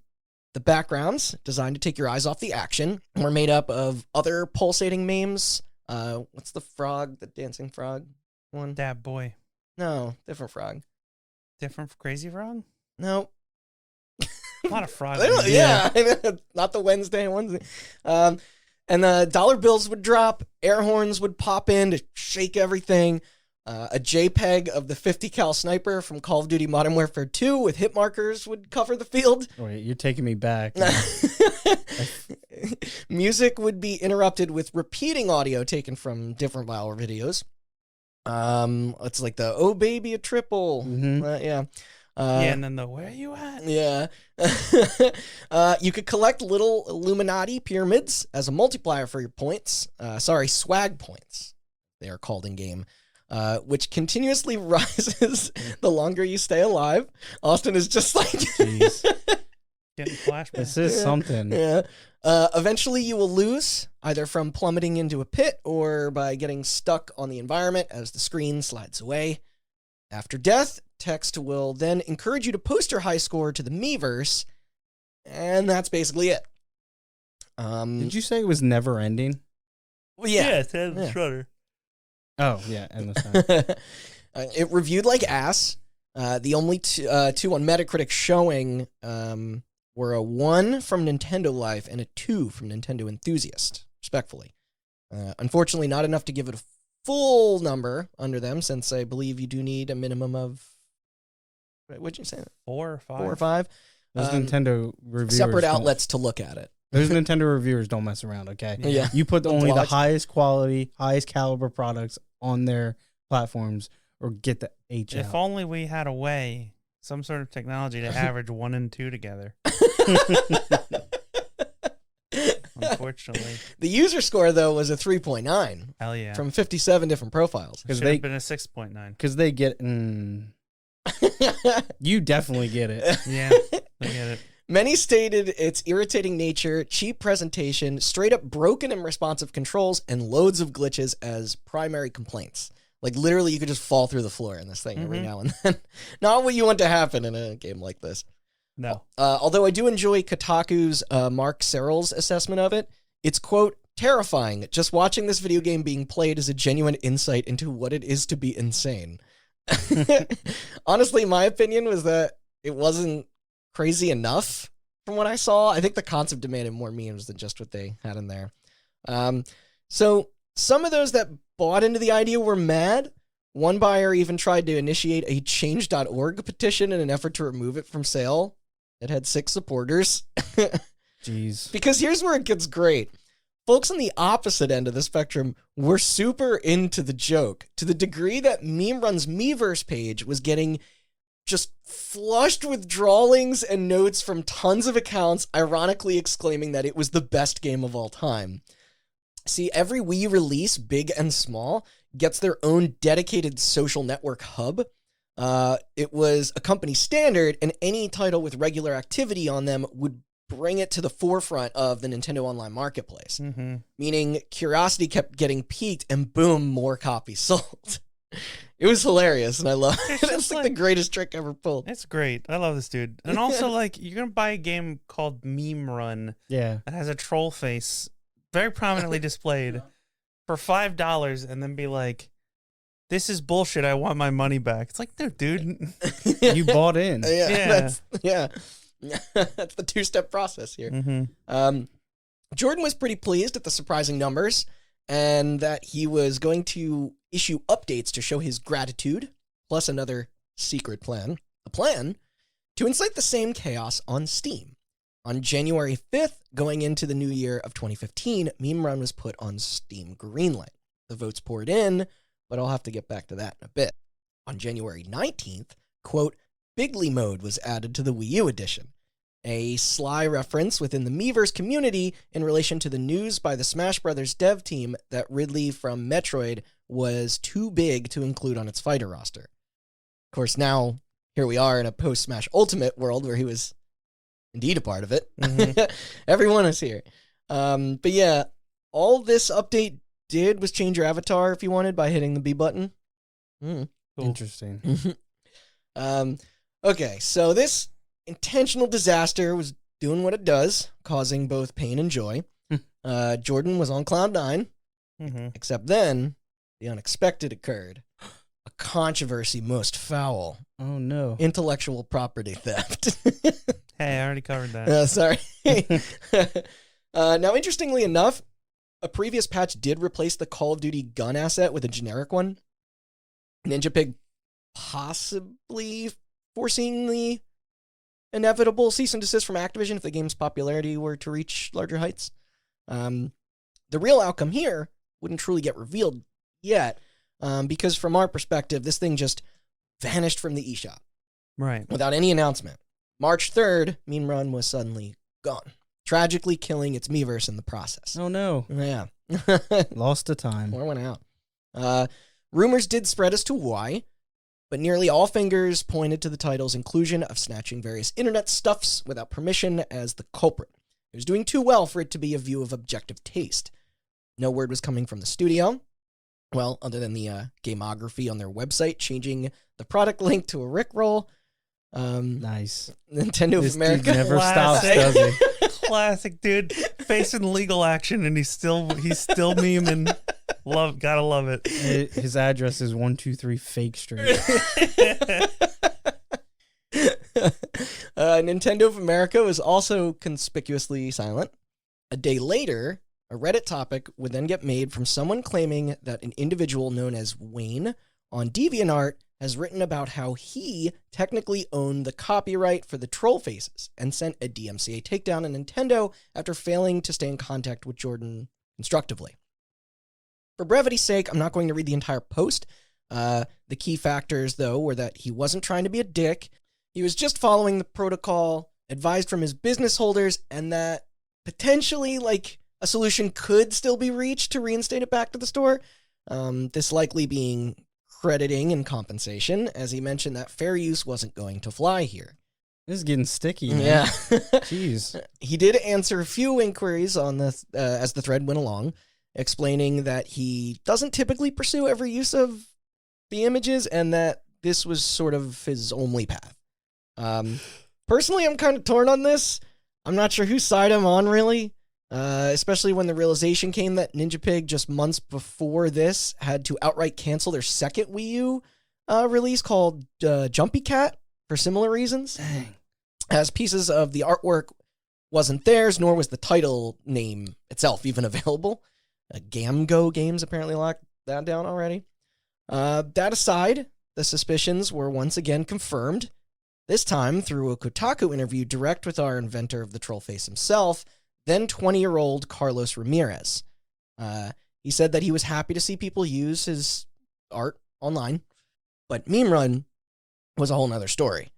The backgrounds, designed to take your eyes off the action, were made up of other pulsating memes. What's the frog, the dancing frog one? That boy. No, different frog. Different Crazy Frog? No. A lot of frogs. Yeah, not the Wednesday ones. And the dollar bills would drop, air horns would pop in to shake everything. A JPEG of the 50 cal sniper from Call of Duty Modern Warfare 2 with hit markers would cover the field. Wait, you're taking me back. Music would be interrupted with repeating audio taken from different Valor videos. It's like the "Oh baby, a triple." Mhm. Yeah. Yeah, and then the "Where you at?" Yeah. You could collect little Illuminati pyramids as a multiplier for your points. Swag points, they are called in game. Which continuously rises the longer you stay alive. Austin is just like, Jeez. Getting flashbacks. This is something. yeah. Eventually you will lose, either from plummeting into a pit or by getting stuck on the environment as the screen slides away. After death, text will then encourage you to post your high score to the Miiverse, and that's basically it. Did you say it was never ending? Well, yeah. it's Head Yeah. Shredder. Oh, yeah, endless time. It reviewed like ass. The only two on Metacritic showing were a 1 from Nintendo Life and a 2 from Nintendo Enthusiast, respectfully. Unfortunately, not enough to give it a full number under them, since I believe you do need a minimum of, what'd you say? 4 or 5. 4 or 5. Those Nintendo reviewers Separate outlets to look at it. Those Nintendo reviewers don't mess around, okay? Yeah. You put only the Blogs. highest quality, highest caliber products on their platforms, or get the H If out. only we had a way, some sort of technology to average 1 and 2 together. Unfortunately. The user score, though, was a 3.9 Hell yeah. from 57 different profiles. Because Should they, have been a 6.9. because they get, you definitely get it. Yeah, I get it. Many stated its irritating nature, cheap presentation, straight up broken and responsive controls, and loads of glitches as primary complaints. Like, literally, you could just fall through the floor in this thing every now and then. Not what you want to happen in a game like this. No. Although I do enjoy Kotaku's Mark Serrell's assessment of it, it's, quote, terrifying. Just watching this video game being played is a genuine insight into what it is to be insane. Honestly, my opinion was that it wasn't crazy enough from what I saw. I think the concept demanded more memes than just what they had in there. So some of those that bought into the idea were mad. One buyer even tried to initiate a change.org petition in an effort to remove it from sale. It had 6 supporters. Jeez. Because here's where it gets great. Folks on the opposite end of the spectrum were super into the joke, to the degree that Meme Run's Miiverse page was getting just flushed with drawings and notes from tons of accounts, ironically exclaiming that it was the best game of all time. See, every Wii release, big and small, gets their own dedicated social network hub. It was a company standard, and any title with regular activity on them would bring it to the forefront of the Nintendo Online Marketplace. Mm-hmm. Meaning curiosity kept getting piqued, and boom, more copies sold. It was hilarious, and I love it. It's like the greatest trick ever pulled. It's great. I love this dude. And also, like, you're going to buy a game called Meme Run Yeah. that has a troll face very prominently displayed for $5 and then be like, this is bullshit. I want my money back. It's like, no, dude. You bought in. Yeah. That's the 2-step process here. Mm-hmm. Jordan was pretty pleased at the surprising numbers, and that he was going to issue updates to show his gratitude, plus another secret plan. A plan to incite the same chaos on Steam. On January 5th, going into the new year of 2015, Meme Run was put on Steam Greenlight. The votes poured in, but I'll have to get back to that in a bit. On January 19th, quote, Bigly Mode was added to the Wii U edition. A sly reference within the Miiverse community in relation to the news by the Smash Bros. Dev team that Ridley from Metroid was too big to include on its fighter roster. Of course, now, here we are in a post-Smash Ultimate world where he was indeed a part of it. Mm-hmm. Everyone is here. But yeah, all this update did was change your avatar if you wanted by hitting the B button. Cool. Interesting. Okay, so this intentional disaster was doing what it does, causing both pain and joy. Jordan was on cloud 9, Mm-hmm. except then the unexpected occurred. A controversy most foul. Oh, no. Intellectual property theft. Hey, I already covered that. Sorry. Now, interestingly enough, a previous patch did replace the Call of Duty gun asset with a generic one. Ninja Pig possibly foreseeing the inevitable cease and desist from Activision if the game's popularity were to reach larger heights. The real outcome here wouldn't truly get revealed yet, because from our perspective, this thing just vanished from the eShop Right. without any announcement. March 3rd, Meme Run was suddenly gone, tragically killing its Miiverse in the process. Oh, no. Yeah. Lost to time. More went out. Rumors did spread as to why, but nearly all fingers pointed to the title's inclusion of snatching various internet stuffs without permission as the culprit. It was doing too well for it to be a view of objective taste. No word was coming from the studio. Well, other than the gameography on their website changing the product link to a Rickroll. Nice. Nintendo This of America. dude never stops, Classic. does he? Classic, dude. Facing legal action, and he's still memeing. Gotta love it. His address is 123 Fake Street. Nintendo of America was also conspicuously silent. A day later, a Reddit topic would then get made from someone claiming that an individual known as Wayne on DeviantArt has written about how he technically owned the copyright for the troll faces and sent a DMCA takedown on Nintendo after failing to stay in contact with Jordan constructively. For brevity's sake, I'm not going to read the entire post. The key factors, though, were that he wasn't trying to be a dick. He was just following the protocol advised from his business holders, and that potentially, a solution could still be reached to reinstate it back to the store. This likely being crediting and compensation, as he mentioned that fair use wasn't going to fly here. This is getting sticky, man. Yeah. Jeez. He did answer a few inquiries on this as the thread went along, explaining that he doesn't typically pursue every use of the images and that this was sort of his only path. Personally, I'm kind of torn on this. I'm not sure whose side I'm on, really. Especially when the realization came that Ninja Pig, just months before this, had to outright cancel their second Wii U release called Jumpy Cat for similar reasons. Dang. As pieces of the artwork wasn't theirs, nor was the title name itself even available. Gamgo Games apparently locked that down already. That aside, the suspicions were once again confirmed, this time through a Kotaku interview direct with our inventor of the troll face himself, then 20-year-old Carlos Ramirez. He said that he was happy to see people use his art online, but Meme Run was a whole nother story.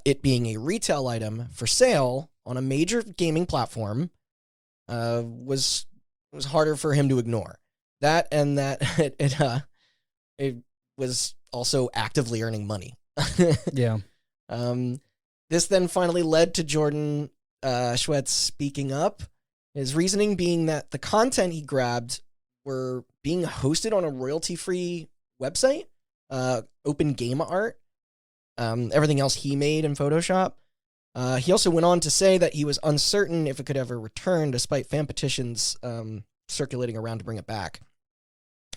It being a retail item for sale on a major gaming platform was harder for him to ignore. That and that it was also actively earning money. Yeah. This then finally led to Jordan Schwetz speaking up, his reasoning being that the content he grabbed were being hosted on a royalty-free website, Open Game Art, everything else he made in Photoshop. He also went on to say that he was uncertain if it could ever return, despite fan petitions circulating around to bring it back.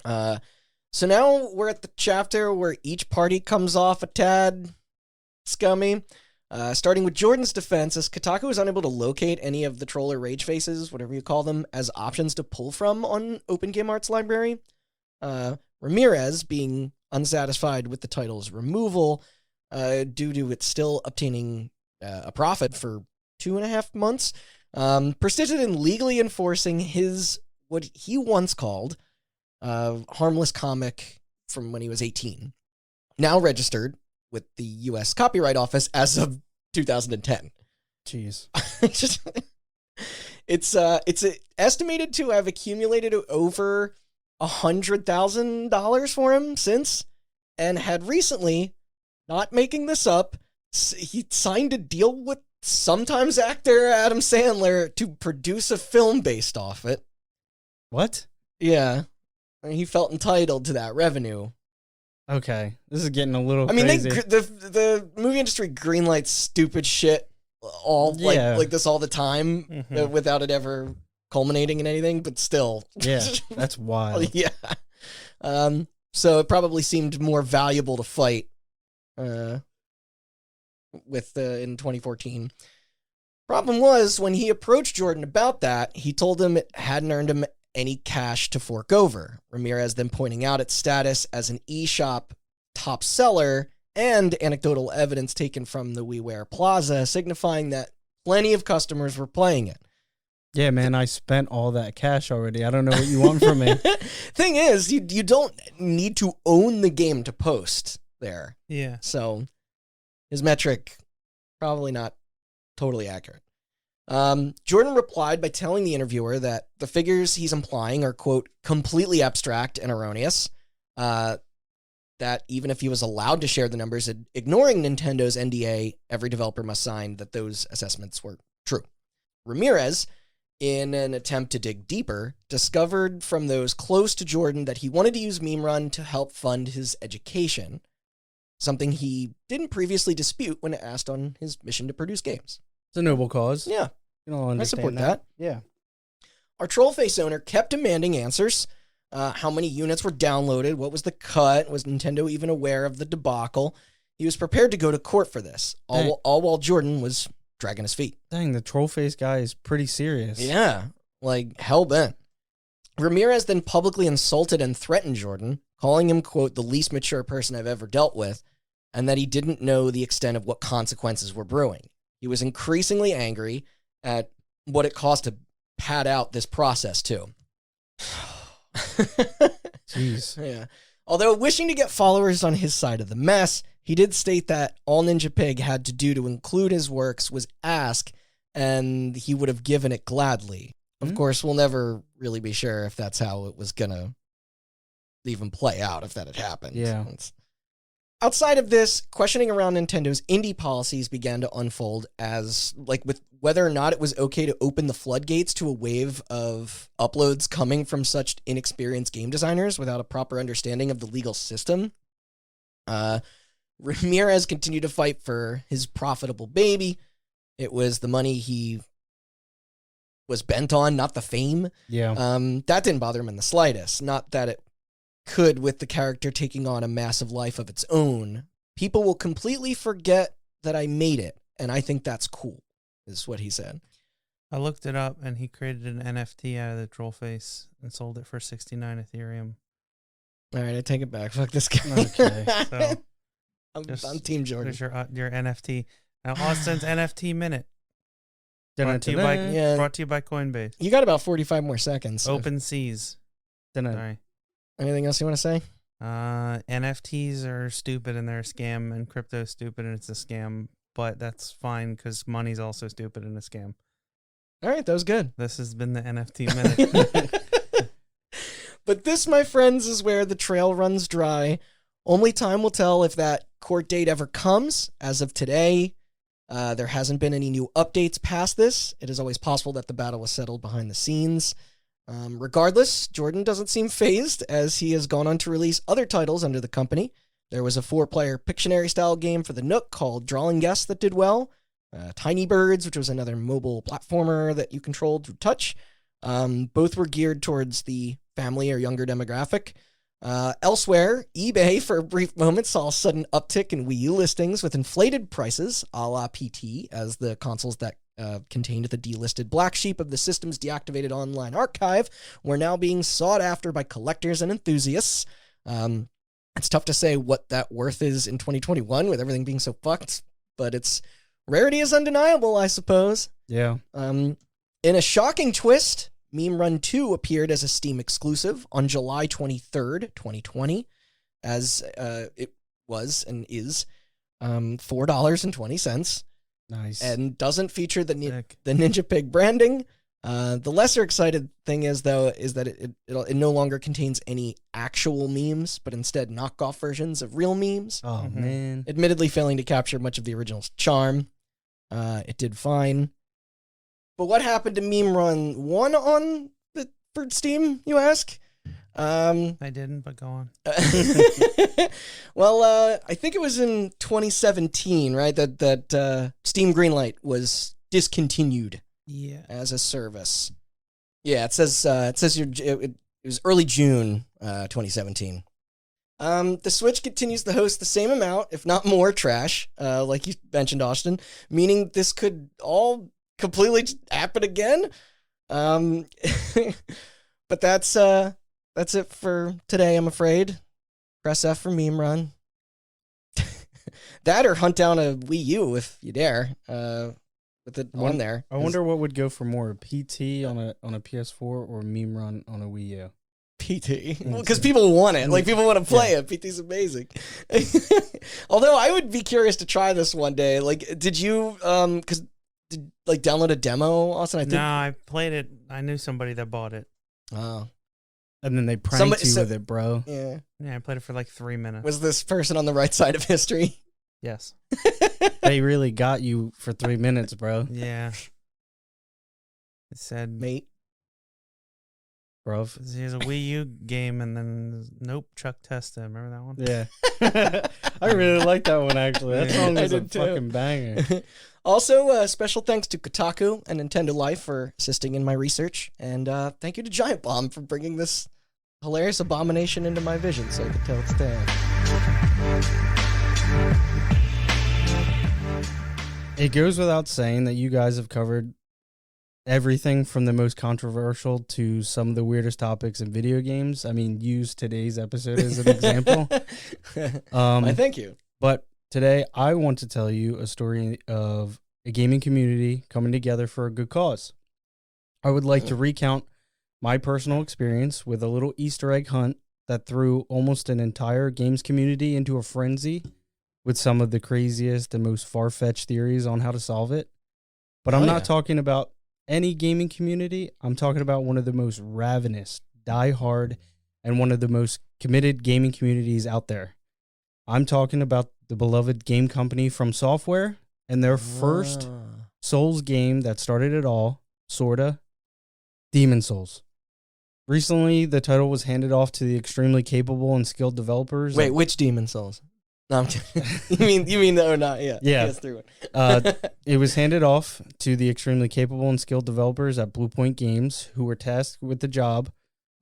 So now we're at the chapter where each party comes off a tad scummy. Starting with Jordan's defense, as Kotaku was unable to locate any of the troll or rage faces, whatever you call them, as options to pull from on Open Game Art's library. Ramirez, being unsatisfied with the title's removal, due to it still obtaining a profit for 2.5 months, persisted in legally enforcing his, what he once called, harmless comic from when he was 18, now registered with the U.S. Copyright Office as of 2010. Jeez. It's estimated to have accumulated over $100,000 for him since, and had recently, not making this up, he signed a deal with sometimes actor Adam Sandler to produce a film based off it. What? Yeah. And he felt entitled to that revenue. Okay, this is getting a little. I mean, crazy. the movie industry greenlights stupid shit like this all the time, without it ever culminating in anything. But still, yeah, that's wild. Yeah. So it probably seemed more valuable to fight, with in 2014. Problem was, when he approached Jordan about that, he told him it hadn't earned him any cash to fork over. Ramirez then pointing out its status as an eShop top seller and anecdotal evidence taken from the WiiWare Plaza signifying that plenty of customers were playing it. Yeah, man, I spent all that cash already. I don't know what you want from me. Thing is, you don't need to own the game to post there. Yeah. So his metric, probably not totally accurate. Jordan replied by telling the interviewer that the figures he's implying are, quote, completely abstract and erroneous, that even if he was allowed to share the numbers, ignoring Nintendo's NDA, every developer must sign that those assessments were true. Ramirez, in an attempt to dig deeper, discovered from those close to Jordan that he wanted to use Meme Run to help fund his education, something he didn't previously dispute when asked on his mission to produce games. It's a noble cause. Yeah. You don't understand I support that. Yeah. Our Trollface owner kept demanding answers. How many units were downloaded? What was the cut? Was Nintendo even aware of the debacle? He was prepared to go to court for this, all while Jordan was dragging his feet. Dang, the troll face guy is pretty serious. Yeah, like hell-bent. Ramirez then publicly insulted and threatened Jordan, calling him, quote, the least mature person I've ever dealt with, and that he didn't know the extent of what consequences were brewing. He was increasingly angry at what it cost to pad out this process, too. Jeez. Yeah. Although wishing to get followers on his side of the mess, he did state that all Ninja Pig had to do to include his works was ask, and he would have given it gladly. Of course, we'll never really be sure if that's how it was going to even play out, if that had happened. Yeah. Outside of this, questioning around Nintendo's indie policies began to unfold as, like, with whether or not it was okay to open the floodgates to a wave of uploads coming from such inexperienced game designers without a proper understanding of the legal system. Ramirez continued to fight for his profitable baby. It was the money he was bent on, not the fame. Yeah. That didn't bother him in the slightest. Not that it could, with the character taking on a massive life of its own. People will completely forget that I made it, and I think that's cool, is what he said. I looked it up, and he created an NFT out of the troll face and sold it for 69 Ethereum. All right, I take it back. Fuck this guy. Okay. So I'm Team Jordan. there's your NFT. Now, Austin's NFT Minute. Brought to you Dun-dun-dun-dun. by Coinbase. You got about 45 more seconds. So Open Seas. Dun-dun. Sorry. anything else you want to say? NFTs are stupid and they're a scam, and crypto's stupid and it's a scam. But that's fine because money's also stupid and a scam. All right, that was good. This has been the NFT Minute. But this, my friends, is where the trail runs dry. Only time will tell if that court date ever comes. As of today, there hasn't been any new updates past this. It is always possible that the battle was settled behind the scenes. Regardless, Jordan doesn't seem phased, as he has gone on to release other titles under the company. There was a 4-player Pictionary-style game for the Nook called Drawing Guess that did well. Tiny Birds, which was another mobile platformer that you controlled through touch. Both were geared towards the family or younger demographic. Elsewhere, eBay for a brief moment saw a sudden uptick in Wii U listings with inflated prices, a la PT, as the consoles that contained the delisted black sheep of the system's deactivated online archive were now being sought after by collectors and enthusiasts. It's tough to say what that worth is in 2021 with everything being so fucked, but its rarity is undeniable, I suppose. Yeah. In a shocking twist, Meme Run 2 appeared as a Steam exclusive on July 23rd, 2020, as it was and is $4.20, Nice. and doesn't feature the Sick. Ninja Pig branding. The lesser excited thing is, though, is that it no longer contains any actual memes, but instead knockoff versions of real memes. Oh, Mhm. man. Admittedly failing to capture much of the original's charm. It did fine. But what happened to Meme Run 1 for Steam, you ask? I didn't, but go on. Well, I think it was in 2017, right? That Steam Greenlight was discontinued Yeah. as a service. Yeah, it says it was early June 2017. The Switch continues to host the same amount, if not more, trash, like you mentioned, Austin, meaning this could all completely happen again. But that's it for today, I'm afraid. Press F for Meme Run. That or hunt down a Wii U if you dare, with it on there. I wonder what would go for more, PT on a PS4 or Meme Run on a Wii U. PT. Because people want it. Like, people want to play it. PT's amazing. Although, I would be curious to try this one day. Like, did you, download a demo, Austin? I think. No, I played it. I knew somebody that bought it. Oh. And then they pranked you with it, bro. Yeah. Yeah, I played it for like 3 minutes. Was this person on the right side of history? Yes. They really got you for 3 minutes, bro. Yeah. It said, Mate. Bro. here's a Wii U game, and then, nope, Chuck Testa. Remember that one? Yeah. I really like that one, actually. That song I is a did too. fucking banger. Also, special thanks to Kotaku and Nintendo Life for assisting in my research. And thank you to Giant Bomb for bringing this hilarious abomination into my vision so I could tell its tale. It goes without saying that you guys have covered everything from the most controversial to some of the weirdest topics in video games. I mean, use today's episode as an example. I thank you. But today I want to tell you a story of a gaming community coming together for a good cause. I would like to recount my personal experience with a little Easter egg hunt that threw almost an entire games community into a frenzy with some of the craziest and most far-fetched theories on how to solve it. But I'm not talking about any gaming community. I'm talking about one of the most ravenous, die-hard, and one of the most committed gaming communities out there. I'm talking about the beloved game company From Software and their first Souls game that started it all, sorta, Demon Souls. Recently, the title was handed off to the extremely capable and skilled developers. Wait, which Demon Souls? No, I'm kidding. you mean no, not yeah. Yeah. PS3 one. It was handed off to the extremely capable and skilled developers at Blue Point Games, who were tasked with the job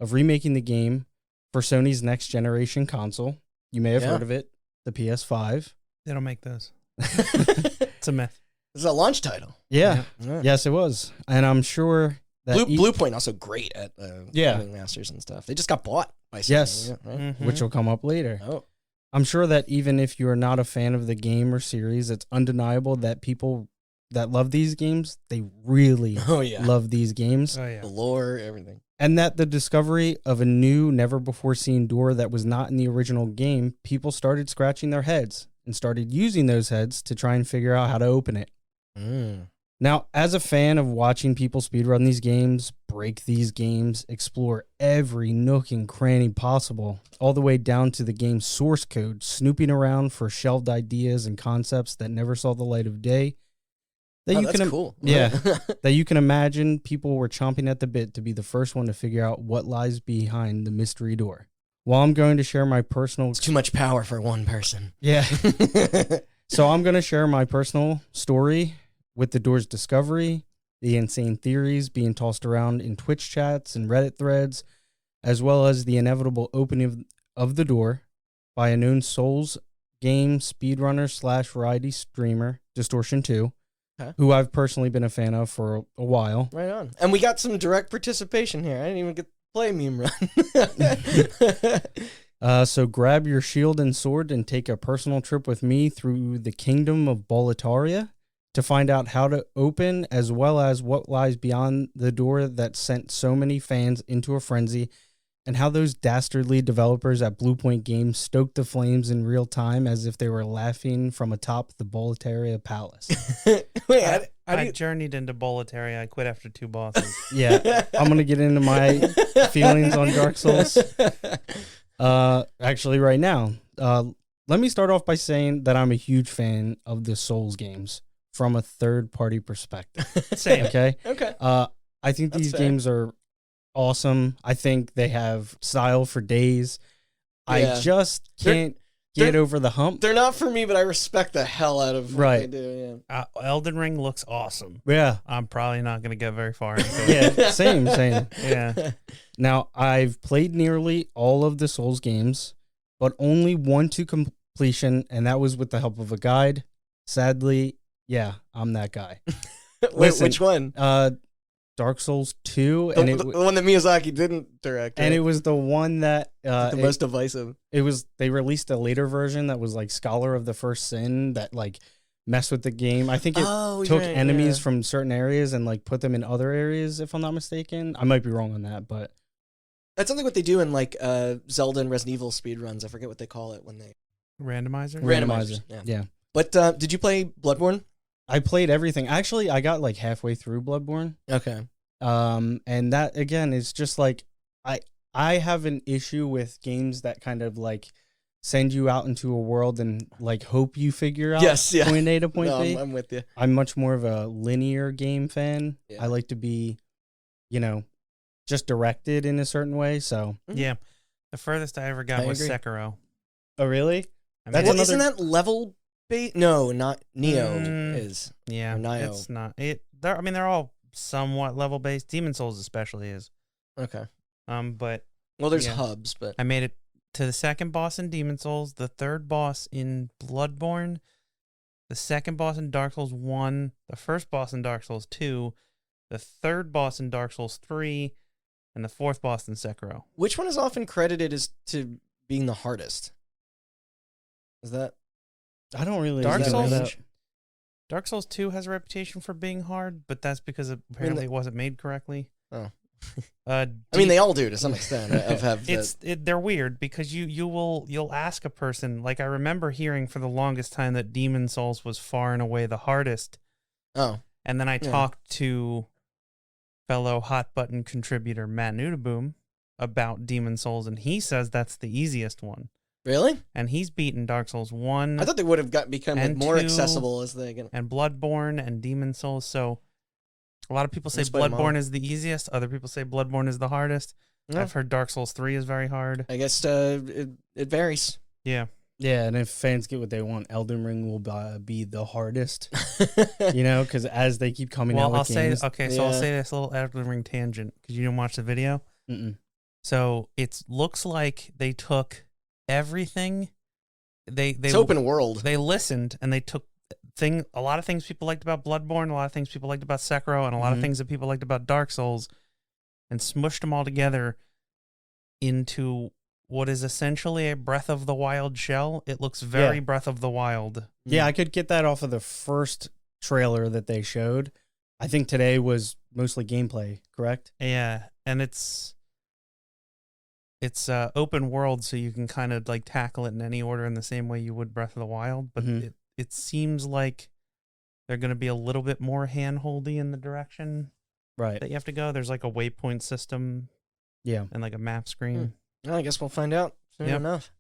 of remaking the game for Sony's next generation console. You may have heard of it, the PS5. They don't make those. It's a myth. This is a launch title. Yeah. Yeah. Yes, it was. And I'm sure that Blue Point also great at having masters and stuff. They just got bought by Sony. Yes. Right? Mhm. which will come up later. Oh. I'm sure that even if you're not a fan of the game or series, it's undeniable that people that love these games, they really Oh yeah. love these games. Oh yeah. The lore, everything. And that the discovery of a new, never-before-seen door that was not in the original game, people started scratching their heads and started using those heads to try and figure out how to open it. Now, as a fan of watching people speedrun these games, break these games, explore every nook and cranny possible, all the way down to the game's source code, snooping around for shelved ideas and concepts that never saw the light of day, That's cool. Yeah, that you can imagine people were chomping at the bit to be the first one to figure out what lies behind the mystery door. While I'm going to share my personal... It's too much power for one person. Yeah. So I'm going to share my personal story with the door's discovery, the insane theories being tossed around in Twitch chats and Reddit threads, as well as the inevitable opening of the door by a known Souls game speedrunner / variety streamer, Distortion 2, who I've personally been a fan of for a while. Right on. And we got some direct participation here. I didn't even get to play Meme Run. So grab your shield and sword and take a personal trip with me through the kingdom of Boletaria to find out how to open, as well as what lies beyond the door that sent so many fans into a frenzy, and how those dastardly developers at Blue Point Games stoked the flames in real time as if they were laughing from atop the Boletaria Palace. Wait, I journeyed into Boletaria. I quit after 2 bosses. Yeah, I'm going to get into my feelings on Dark Souls. Actually, right now, let me start off by saying that I'm a huge fan of the Souls games from a third-party perspective. Same. Okay? Okay. I think That's these fair. games are awesome. I think they have style for days. Yeah. I just can't get over the hump. They're not for me, but I respect the hell out of what they do. Yeah. Elden Ring looks awesome. Yeah. I'm probably not going to get very far into it. Yeah, same. Yeah. Now, I've played nearly all of the Souls games, but only one to completion, and that was with the help of a guide. Sadly, yeah, I'm that guy. Wait, Listen, which one? Dark Souls 2, The, and the one that Miyazaki didn't direct. and right? it was the one that the most divisive. it was. They released a later version that was like Scholar of the First Sin that like messed with the game. I think it took enemies from certain areas and like put them in other areas, if I'm not mistaken. I might be wrong on that, but That's something what they do in like Zelda and Resident Evil speedruns. I forget what they call it when they Randomizer? Randomizers, Yeah. But did you play Bloodborne? I played everything. Actually, I got like halfway through Bloodborne. Okay. And that again is just like I have an issue with games that kind of like send you out into a world and like hope you figure out point A to point B. I'm with you. I'm much more of a linear game fan. Yeah. I like to be, just directed in a certain way. So Yeah. The furthest I ever got I was agree. Sekiro. Oh really? I That's mean, Well, isn't that level based? No, not Neo is. yeah, or Nioh. it's not. They're all somewhat level based. Demon Souls especially is. Okay. But Well, there's Yeah. hubs, but I made it to the second boss in Demon Souls, the third boss in Bloodborne, the second boss in Dark Souls 1, the first boss in Dark Souls 2, the third boss in Dark Souls 3, and the fourth boss in Sekiro. Which one is often credited as to being the hardest? Is that I don't really Dark know Souls? that. Dark Souls 2 has a reputation for being hard, but that's because apparently it wasn't made correctly. Oh. I mean, they all do to some extent. They're weird because you'll ask a person, like I remember hearing for the longest time that Demon Souls was far and away the hardest. Oh. And then I talked to fellow Hot Button contributor Matt Nudaboom about Demon Souls, and he says that's the easiest one. Really? And he's beaten Dark Souls 1. I thought they would have become like, more 2, accessible as they get. And Bloodborne and Demon Souls. So a lot of people say Bloodborne is the easiest. Other people say Bloodborne is the hardest. Yeah. I've heard Dark Souls 3 is very hard. I guess it varies. Yeah. Yeah, and if fans get what they want, Elden Ring will be the hardest. Because as they keep coming out with games. I'll say this little Elden Ring tangent because you didn't watch the video. Mm-mm. So it looks like they took everything. It's open world. They listened and they took a lot of things people liked about Bloodborne, a lot of things people liked about Sekiro, and a lot of things that people liked about Dark Souls, and smushed them all together into what is essentially a Breath of the Wild shell. It looks very Breath of the Wild. Yeah, I could get that off of the first trailer that they showed. I think today was mostly gameplay, correct? Yeah, and it's open world, so you can kind of like tackle it in any order in the same way you would Breath of the Wild, but it seems like they're going to be a little bit more hand-holdy in the direction that you have to go. There's like a waypoint system and like a map screen. Well, I guess we'll find out soon enough.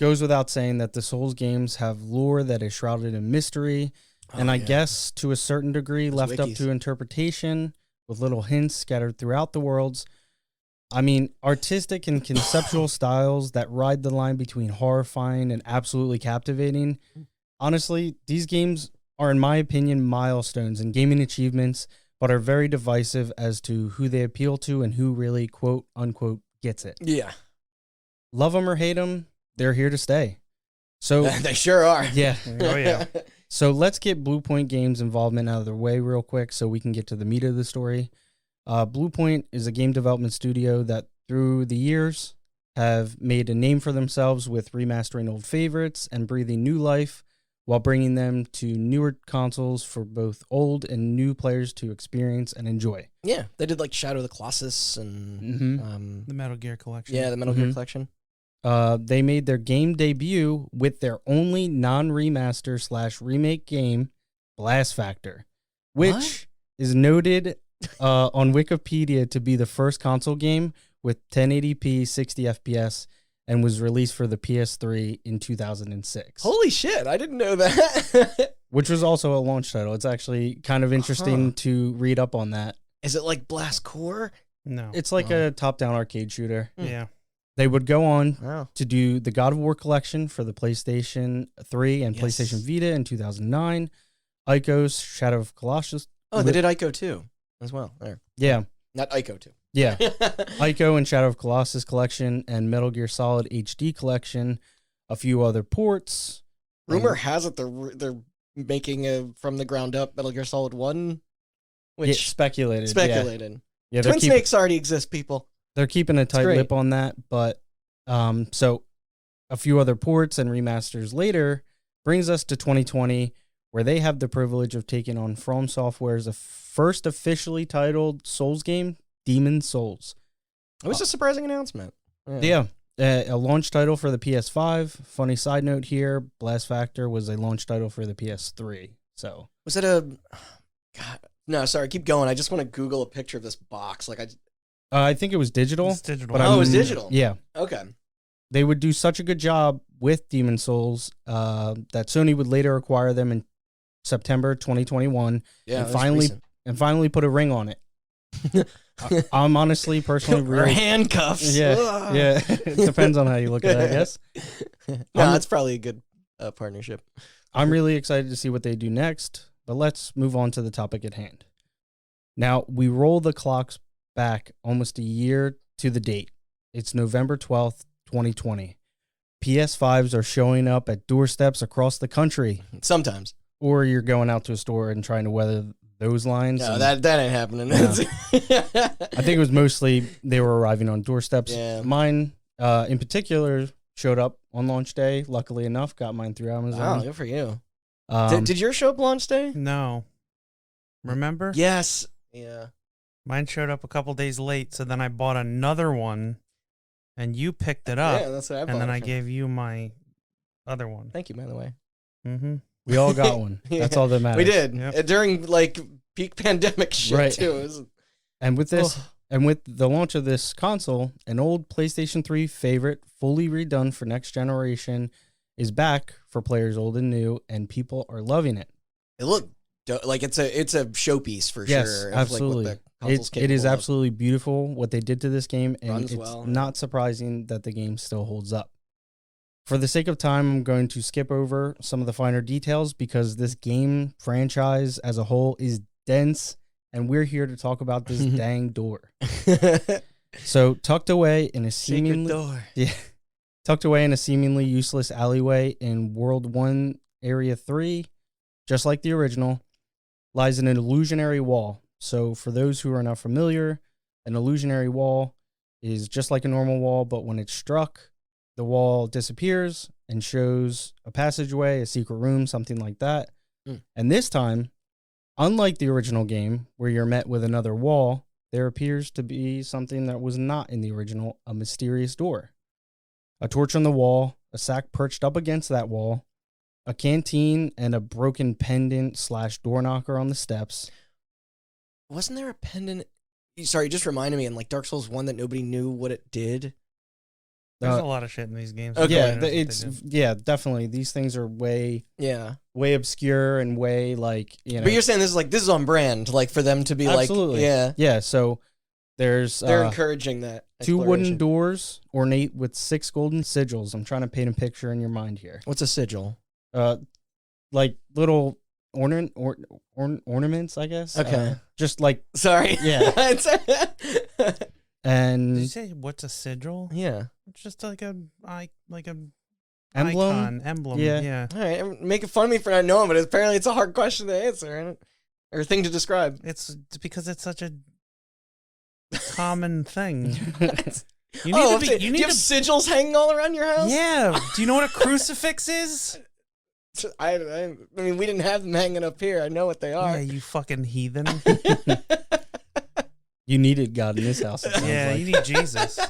Goes without saying that the Souls games have lore that is shrouded in mystery, and I guess to a certain degree left up to interpretation with little hints scattered throughout the worlds. I mean, artistic and conceptual styles that ride the line between horrifying and absolutely captivating. Honestly, these games are, in my opinion, milestones in gaming achievements, but are very divisive as to who they appeal to and who really, quote, unquote, gets it. Yeah. Love them or hate them, they're here to stay. So they sure are. Yeah. Oh, yeah. So let's get Blue Point Games' involvement out of the way real quick so we can get to the meat of the story. Blue Point is a game development studio that through the years have made a name for themselves with remastering old favorites and breathing new life while bringing them to newer consoles for both old and new players to experience and enjoy. Yeah, they did like Shadow of the Colossus and the Metal Gear Collection. Yeah, the Metal Gear Collection. They made their game debut with their only non-remaster / remake game, Blast Factor, which is noted on Wikipedia to be the first console game with 1080p 60 FPS and was released for the PS3 in 2006. Holy shit, I didn't know that. Which was also a launch title. It's actually kind of interesting to read up on that. Is it like Blast Core? No. It's like a top-down arcade shooter. Yeah. They would go on to do the God of War collection for the PlayStation 3 and PlayStation Vita in 2009, Ico's Shadow of Colossus. Oh, they did Ico too. As well, there. Yeah. Not Ico 2. Yeah. Ico and Shadow of Colossus collection and Metal Gear Solid HD collection, a few other ports. Rumor has it they're making a from the ground up Metal Gear Solid 1, which speculated. Yeah, Twin Snakes already exist, people. They're keeping a tight lip on that, but so a few other ports and remasters later brings us to 2020, where they have the privilege of taking on From Software's first officially titled Souls game, Demon Souls. It was a surprising announcement. Yeah. A launch title for the PS5. Funny side note here, Blast Factor was a launch title for the PS3. So was it God, no, sorry, keep going. I just want to Google a picture of this box. Like I think it was digital. It's digital. But it was digital. Yeah. Okay. They would do such a good job with Demon Souls that Sony would later acquire them in September 2021 and finally put a ring on it. I'm honestly personally really handcuffs. Yeah. It depends on how you look at it, I guess. No, that's probably a good partnership. I'm really excited to see what they do next, but let's move on to the topic at hand. Now, we roll the clocks back almost a year to the date. It's November 12th, 2020. PS5s are showing up at doorsteps across the country. Sometimes. Or you're going out to a store and trying to weather those lines. No, that ain't happening. No. I think it was mostly they were arriving on doorsteps. Yeah. Mine, in particular, showed up on launch day. Luckily enough, got mine through Amazon. Wow, good for you. Um, Did your show up launch day? No. Remember? Yes. Yeah. Mine showed up a couple days late, so then I bought another one, and you picked it up, Yeah, that's what I bought. and then I from. gave you my other one. Thank you, by the way. Mm-hmm. we all got one. Yeah. That's all that matters. We did. Yep. During, like, peak pandemic shit, Right. too. It was, And with this, and with the launch of this console, an old PlayStation 3 favorite, fully redone for next generation, is back for players old and new, and people are loving it. it looked like it's a showpiece for Yes, sure. absolutely. Like, what the console's It is capable of. absolutely beautiful what they did to this game, and Runs it's well. not surprising that the game still holds up. For the sake of time, I'm going to skip over some of the finer details because this game franchise as a whole is dense, and we're here to talk about this dang door. So, tucked away in a Secret seemingly door. tucked away in a seemingly useless alleyway in World 1, Area 3, just like the original, lies an illusionary wall. So for those who are not familiar, an illusionary wall is just like a normal wall, but when it's struck, the wall disappears and shows a passageway, a secret room, something like that. Mm. And this time, unlike the original game, where you're met with another wall, there appears to be something that was not in the original, a mysterious door. A torch on the wall, a sack perched up against that wall, a canteen, and a broken pendant / door knocker on the steps. Wasn't there a pendant? Sorry, you just reminded me in like Dark Souls 1 that nobody knew what it did. There's a lot of shit in these games. Okay. Yeah, Nobody knows it's what they did. yeah, definitely. These things are way Yeah. obscure and way like, you know. But you're saying this is on brand, like for them to be Absolutely. like, yeah, Yeah, so there's they're encouraging that. 2 wooden exploration. doors ornate with 6 golden sigils. I'm trying to paint a picture in your mind here. What's a sigil? Like little ornaments, I guess. Okay. Just like Sorry. Yeah. Did you and say what's a sigil? Yeah. It's just like a emblem. icon, emblem. Yeah. Yeah. All right. I'm making fun of me for not knowing, but apparently it's a hard question to answer, or thing to describe. It's because it's such a common thing. You need Oh, to do be. You you need have to. sigils hanging all around your house? Yeah. Do you know what a crucifix is? I mean, we didn't have them hanging up here. I know what they Yeah, are. you fucking heathen. You needed God in this house. it sounds Yeah, like. you need Jesus.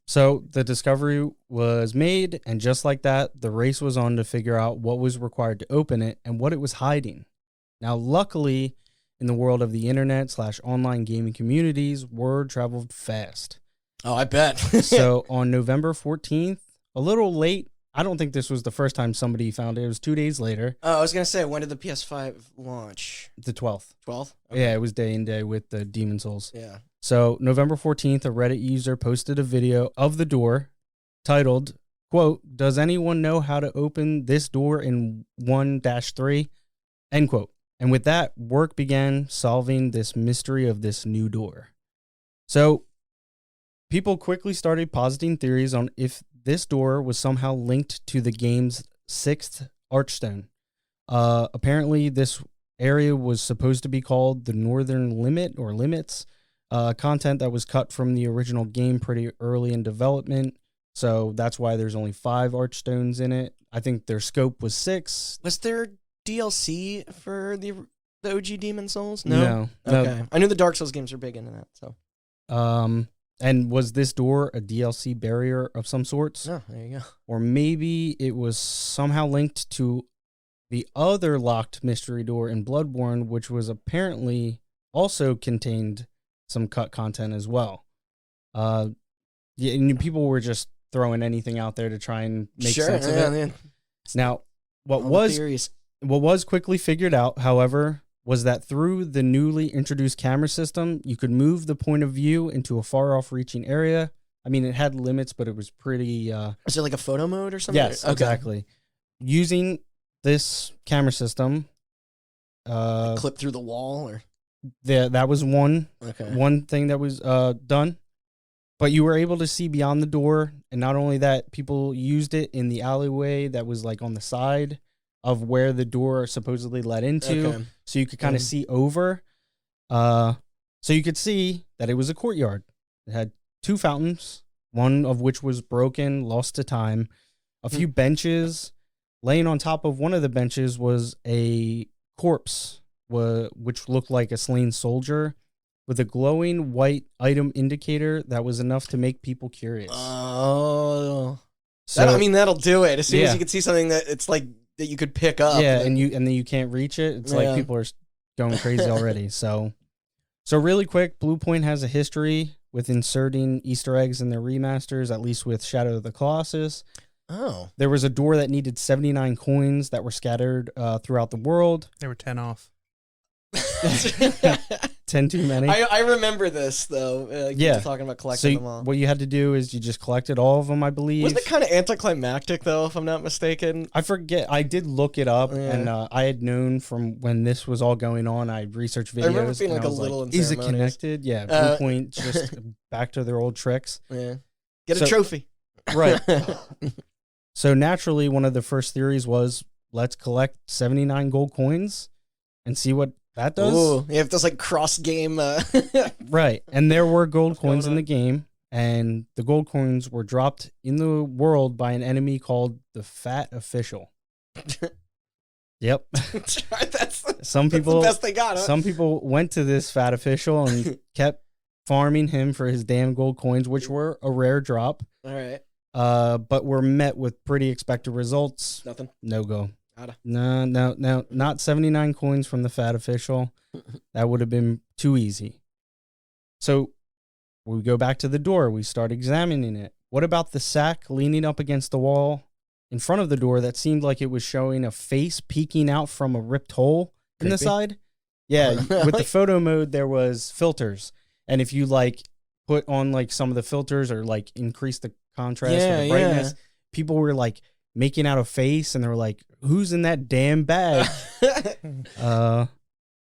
So the discovery was made, and just like that, the race was on to figure out what was required to open it and what it was hiding. Now, luckily, in the world of the internet / online gaming communities, word traveled fast. Oh, I bet. So on November 14th, a little late, I don't think this was the first time somebody found it. It was 2 days later, Oh, I was gonna say, when did the PS5 launch? the 12th. 12th. Yeah, it was day and day with the Demon Souls. Yeah. So November 14th, a Reddit user posted a video of the door titled, quote, "Does anyone know how to open this door in 1-3?" End quote. And with that, work began solving this mystery of this new door. So people quickly started positing theories on if this door was somehow linked to the game's 6th archstone. Apparently, this area was supposed to be called the Northern Limit or Limits, content that was cut from the original game pretty early in development. So that's why there's only 5 archstones in it. I think their scope was 6. Was there DLC for the OG Demon Souls? No. Okay. I knew the Dark Souls games were big into that. So. And was this door a DLC barrier of some sorts? Oh, there you go. Or maybe it was somehow linked to the other locked mystery door in Bloodborne, which was apparently also contained some cut content as well. Yeah, and people were just throwing anything out there to try and make sense of it. Yeah. Now, All the theories. what was quickly figured out, however, was that through the newly introduced camera system, you could move the point of view into a far-off reaching area. I mean, it had limits, but it was pretty... Is it like a photo mode or something? Yes, Okay. exactly. Using this camera system, Clip through the wall or... that was one Okay. thing that was done. But you were able to see beyond the door, and not only that, people used it in the alleyway that was like on the side of where the door supposedly led into, Okay. so you could kind of see over. So you could see that it was a courtyard. It had 2 fountains, one of which was broken, lost to time. A few benches. Laying on top of one of the benches was a corpse, which looked like a slain soldier, with a glowing white item indicator that was enough to make people curious. Oh, So that'll do it. As soon as Yeah. you can see something that it's like that you could pick up. yeah, then- and then you can't reach it. It's Yeah. like people are going crazy already. So really quick, Blue Point has a history with inserting Easter eggs in their remasters, at least with Shadow of the Colossus. Oh, There was a door that needed 79 coins that were scattered throughout the world. They were 10 off. 10 too many. I remember this though. Yeah. Talking about So collecting them all. what you had to do is you just collected all of them, I believe. Wasn't it kind of anticlimactic though, if I'm not mistaken? I forget. I did look it up, Yeah. and I had known from when this was all going on. I researched videos. I remember being and like I a was little is it unceremonious. connected? Yeah, Blue Uh, Point just back to their old tricks. Yeah. Get So- a trophy. Right. So naturally, one of the first theories was, let's collect 79 gold coins and see what that does. Ooh, yeah, if there's like cross game. Right. And there were gold What's going coins in on? the game, and the gold coins were dropped in the world by an enemy called the Fat Official. Yep. that's Some the people best they got. Huh? some people went to this Fat Official and kept farming him for his damn gold coins, which were a rare drop. All right, But were met with pretty expected results. nothing. No go. Nada. No, not 79 coins from the Fat Official. That would have been too easy. So we go back to the door. We start examining it. What about the sack leaning up against the wall in front of the door that seemed like it was showing a face peeking out from a ripped hole in the Creepy. side? Yeah, with the photo mode, there was filters. And if you like put on like some of the filters or like increase the contrast or the Yeah, brightness, people were like making out a face and they were like, who's in that damn bag?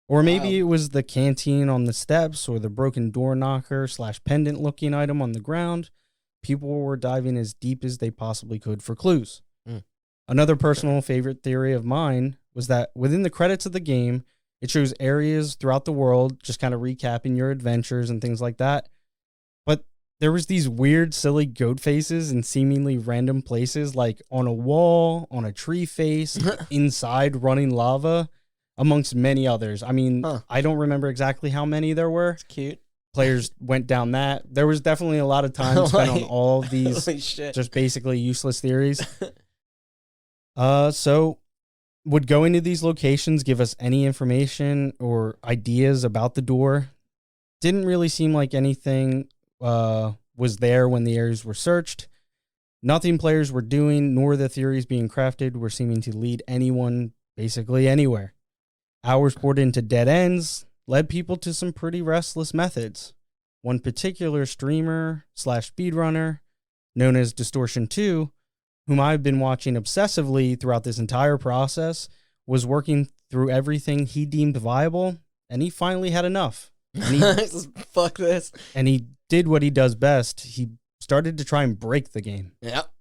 Or maybe Wow. it was the canteen on the steps or the broken door knocker / pendant looking item on the ground. People were diving as deep as they possibly could for clues. Mm. Another personal favorite theory of mine was that within the credits of the game, it shows areas throughout the world, just kind of recapping your adventures and things like that. But there was these weird, silly goat faces in seemingly random places, like on a wall, on a tree face, inside running lava, amongst many others. I mean, Huh. I don't remember exactly how many there were. It's cute. Players went down that. There was definitely a lot of time spent on Like- all of these Holy shit. just basically useless theories. So would going to these locations give us any information or ideas about the door? Didn't really seem like anything was there when the areas were searched. Nothing players were doing, nor the theories being crafted, were seeming to lead anyone basically anywhere. Hours poured into dead ends led people to some pretty restless methods. One particular streamer / speedrunner, known as Distortion 2, whom I've been watching obsessively throughout this entire process, was working through everything he deemed viable, and he finally had enough. Fuck this. And he did what he does best. He started to try and break the game. Yep.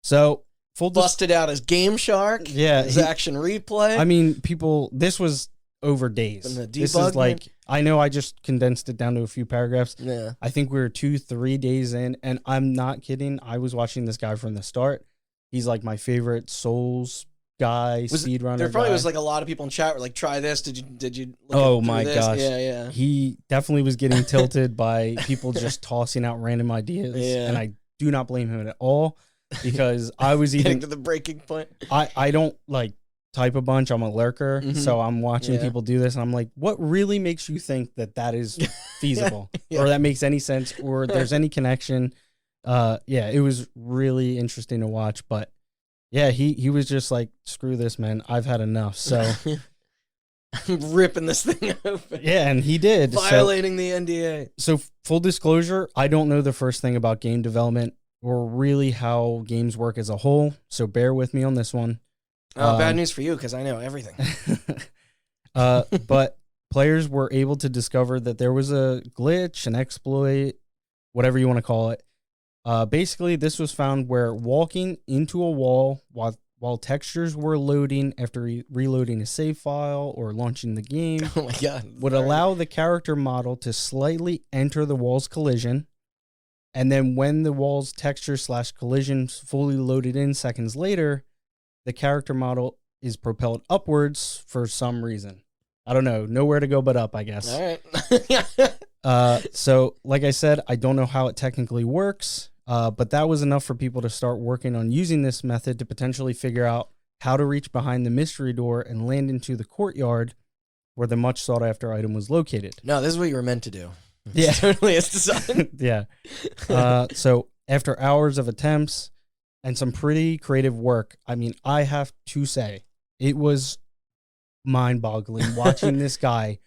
So, Busted out his Game Shark. Yeah, His he- action replay. I mean, people, this was over days. And the This debug, is like, I know I just condensed it down to a few paragraphs. yeah. I think we were 2-3 days in, and I'm not kidding. I was watching this guy from the start. He's like my favorite Souls guy, speedrunner. There probably guy. was like a lot of people in chat were like, "Try this. Did you? Look Oh through my this?" gosh. Yeah, yeah. He definitely was getting tilted by people just tossing out random ideas, Yeah. and I do not blame him at all because I was Getting even to the breaking point. I don't like type a bunch. I'm a lurker, Mhm. so I'm watching Yeah. people do this, and I'm like, what really makes you think that that is feasible, Yeah. or that makes any sense, or there's any connection? Yeah, it was really interesting to watch, but yeah, he was just like, screw this, man. I've had enough. So I'm ripping this thing open. yeah, and he did. Violating the NDA. So full disclosure, I don't know the first thing about game development or really how games work as a whole. So bear with me on this one. Bad news for you because I know everything. But players were able to discover that there was a glitch, an exploit, whatever you want to call it. Basically, this was found where walking into a wall while textures were loading after reloading a save file or launching the game Oh my god. would allow the character model to slightly enter the wall's collision. And then when the wall's texture / collision fully loaded in seconds later, the character model is propelled upwards for some reason. I don't know. Nowhere to go but up, I guess. All right. So, like I said, I don't know how it technically works, but that was enough for people to start working on using this method to potentially figure out how to reach behind the mystery door and land into the courtyard where the much sought-after item was located. No, this is what you were meant to do. Yeah. It totally is designed. Yeah. So after hours of attempts and some pretty creative work, I mean, I have to say, it was mind-boggling watching this guy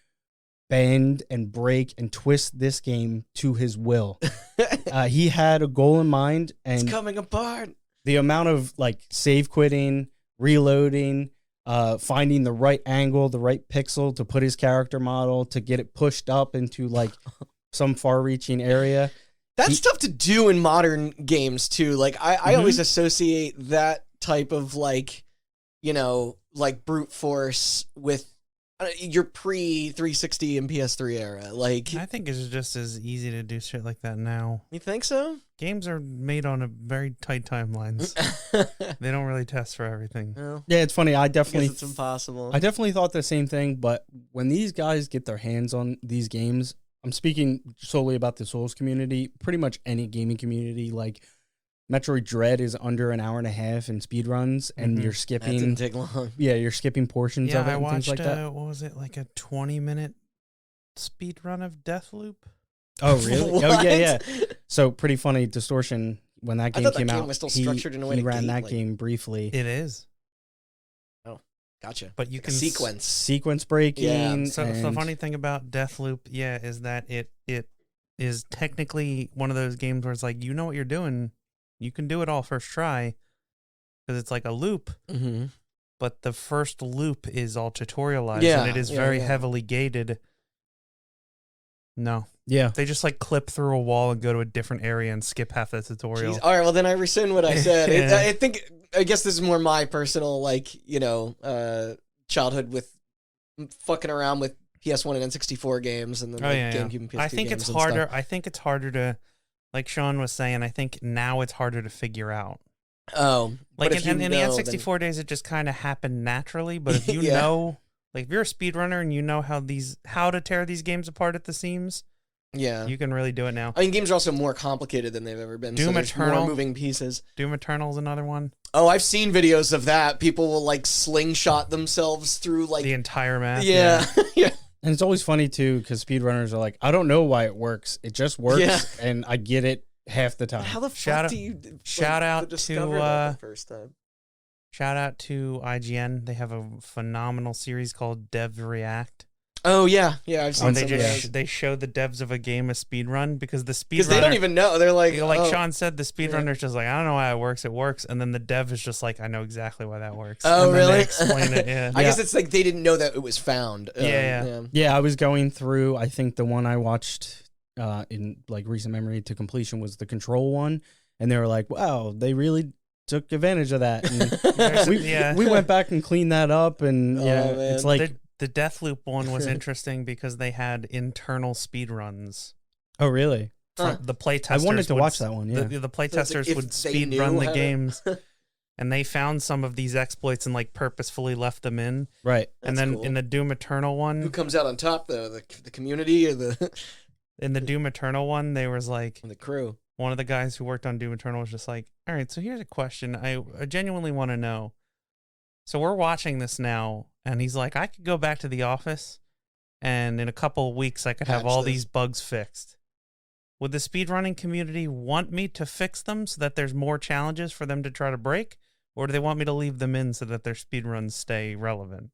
bend and break and twist this game to his will. He had a goal in mind, and It's coming apart. the amount of like save quitting, reloading, finding the right angle, the right pixel to put his character model to get it pushed up into like some far-reaching area. That's tough to do in modern games too. Like I always associate that type of like, you know, like brute force with your pre 360 and PS3 era. Like, I think it's just as easy to do shit like that now. you think so? Games are made on a very tight timelines. They don't really test for everything. Well, Yeah, it's funny. I guess it's impossible. I definitely thought the same thing, but when these guys get their hands on these games, I'm speaking solely about the Souls community, pretty much any gaming community, like Metroid Dread is under an hour and a half in speedruns, and you're That skipping. didn't take long. Yeah, you're skipping portions Yeah, of it I and watched, things like that. what was it, like a 20-minute speed run of Deathloop? Oh, really? Oh, yeah, What? yeah. So pretty funny. Distortion, when that I game thought that came game out, was still he- structured in a way he to ran gate, that like- game briefly. It is. Gotcha. But you Like a can sequence. Sequence breaking. Yeah. So the and- funny thing about Deathloop, is that it is technically one of those games where it's like, you know what you're doing, you can do it all first try, because it's like a loop, Mm-hmm. but the first loop is all tutorialized, Yeah, and it is yeah, very yeah. heavily gated. No, Yeah. they just like clip through a wall and go to a different area and skip half the tutorial. All right, well then I rescind what I said. Yeah. I guess this is more my personal, like, you know, childhood with fucking around with PS1 and N64 games, and then like, GameCube and PS2 I think games it's and harder. stuff. I think it's harder to, like Sean was saying. I think now it's harder to figure out. Oh, Like but if you in the know, N64 days, it just kind of happened naturally. But if you Yeah. know, like if you're a speedrunner and you know how to tear these games apart at the seams, then, yeah. you can really do it now. I mean, games are also more complicated than they've ever been. So Doom there's Eternal. more moving pieces. Doom Eternal is another one. Oh, I've seen videos of that. People will like slingshot themselves through like The entire map. yeah. Yeah. And it's always funny too, because speedrunners are like, I don't know why it works. It just works, Yeah. and I get it half the time. How the Shout fuck out- do you shout out discover to, that the first time? Shout out to IGN. They have a phenomenal series called Dev React. Oh yeah, I've Where seen they some of just those. they show the devs of a game a speedrun, because the speedrunner, Because they don't even know. They're like, like oh. Sean said, the speedrunner's just like, I don't know why it works, and then the dev is just like, I know exactly why that works. Oh, and then really? They explain it. Yeah. I guess it's like they didn't know that it was found. Yeah. Yeah, I was going through, I think the one I watched in like recent memory to completion was the Control one, and they were like, wow, they really took advantage of that. And Yeah. we went back and cleaned that up, and Oh, yeah, man. it's like, The Deathloop one was interesting because they had internal speedruns. oh, really? Huh. The playtesters. I wanted to would watch that one, yeah. The So playtesters if would they speed knew run the how to- games, and they found some of these exploits and like purposefully left them in. Right. And That's then cool. in the Doom Eternal Who one, comes out on top though? The community or the in the Doom Eternal one, there was like the crew? one of the guys who worked on Doom Eternal was just like, all right, so here's a question I genuinely want to know. So we're watching this now, and he's like, I could go back to the office, and in a couple of weeks, I could have Patch all this. these bugs fixed. Would the speedrunning community want me to fix them so that there's more challenges for them to try to break? Or do they want me to leave them in so that their speedruns stay relevant?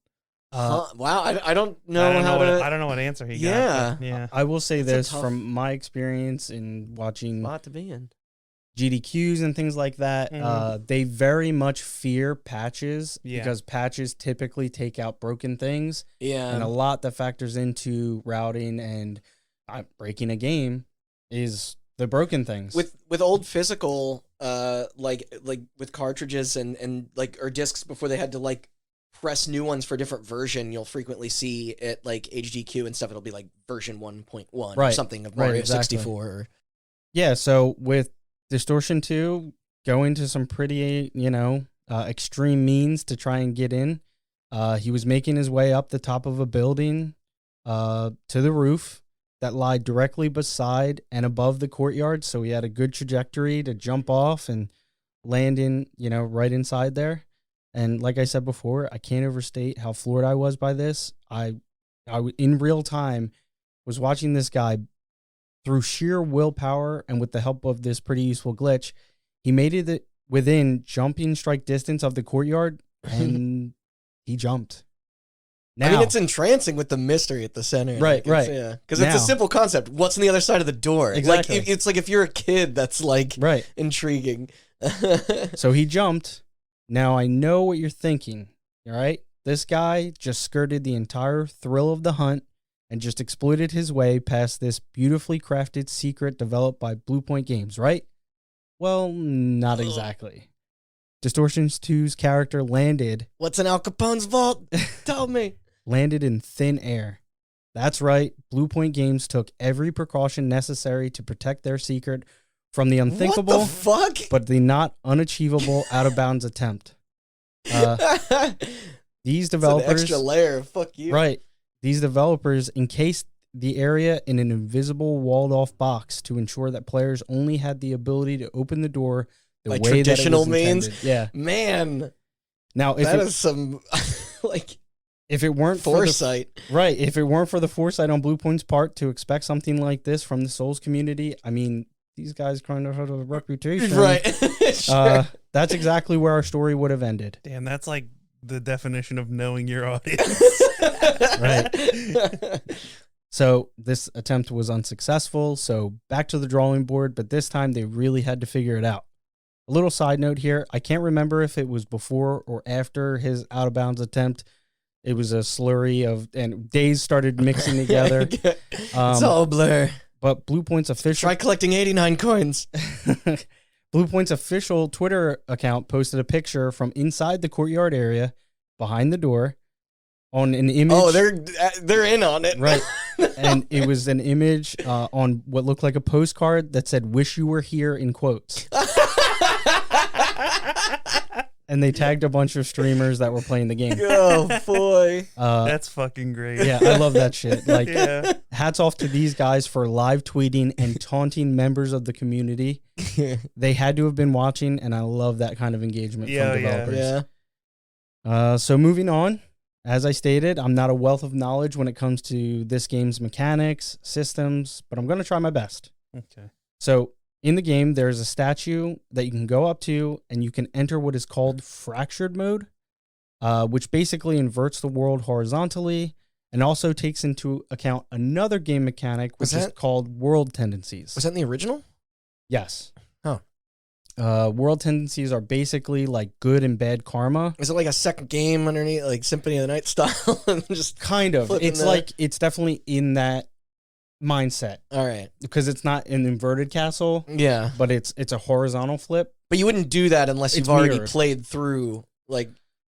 Huh? Wow, I don't know I don't how know to. I don't know what answer he Yeah. got. But yeah. I will say That's a this tough from my experience in watching spot to be in. GDQs and things like that. Mhm. They very much fear patches Yeah. because patches typically take out broken things, Yeah, and a lot that factors into routing and breaking a game is the broken things. With old physical, like with cartridges and like or discs before they had to like press new ones for a different version, you'll frequently see it like HDQ and stuff. It'll be like version 1.1 or something of Mario 64. Or... Yeah, so with Distortion 2, going to some pretty, extreme means to try and get in. He was making his way up the top of a building to the roof that lied directly beside and above the courtyard, so he had a good trajectory to jump off and land in, right inside there. And like I said before, I can't overstate how floored I was by this. I in real time was watching this guy through sheer willpower and with the help of this pretty useful glitch. He made it within jumping strike distance of the courtyard, and he jumped. Now, I mean, it's entrancing with the mystery at the center. Right, right. Yeah, because it's a simple concept. What's on the other side of the door? Exactly. Like, it's like if you're a kid, that's like intriguing. So he jumped. Now I know what you're thinking, all right? This guy just skirted the entire thrill of the hunt and just exploited his way past this beautifully crafted secret developed by Blue Point Games, right? Well, not exactly. Distortion 2's character landed... What's in Al Capone's vault? Tell me. Landed in thin air. That's right. Blue Point Games took every precaution necessary to protect their secret from the unthinkable, what the fuck? but the not unachievable out-of-bounds attempt. These developers... It's an extra layer. Fuck you. Right. These developers encased the area in an invisible walled-off box to ensure that players only had the ability to open the door the by way traditional that it was means. intended. Yeah. Man. Now, if that is some like if it weren't foresight, if it weren't for the foresight on Blue Point's part to expect something like this from the Souls community, I mean, these guys kind of had a reputation, right? Sure. That's exactly where our story would have ended. Damn, that's like the definition of knowing your audience. Right. So this attempt was unsuccessful, so back to the drawing board, but this time they really had to figure it out. A little side note here, I can't remember if it was before or after his out-of-bounds attempt. It was a slurry of, and days started mixing together. It's all blur. But Blue Point's official... Try collecting 89 coins. Blue Point's official Twitter account posted a picture from inside the courtyard area, behind the door, on an image... Oh, they're in on it. Right. And it was an image on what looked like a postcard that said, "Wish you were here," in quotes. And they tagged a bunch of streamers that were playing the game. Oh, boy. That's fucking great. Yeah, I love that shit. Like, yeah. Hats off to these guys for live tweeting and taunting members of the community. They had to have been watching, and I love that kind of engagement from developers. Yeah. So moving on. As I stated, I'm not a wealth of knowledge when it comes to this game's mechanics, systems, but I'm going to try my best. Okay. So in the game, there's a statue that you can go up to, and you can enter what is called fractured mode, which basically inverts the world horizontally and also takes into account another game mechanic, which is called world tendencies. Was that in the original? Yes. Oh. World tendencies are basically like good and bad karma. Is it like a second game underneath, like Symphony of the Night style? And just kind of. It's like, it's definitely in that mindset. All right. Because it's not an inverted castle. Yeah. But it's a horizontal flip. But you wouldn't do that unless you've already played through, like...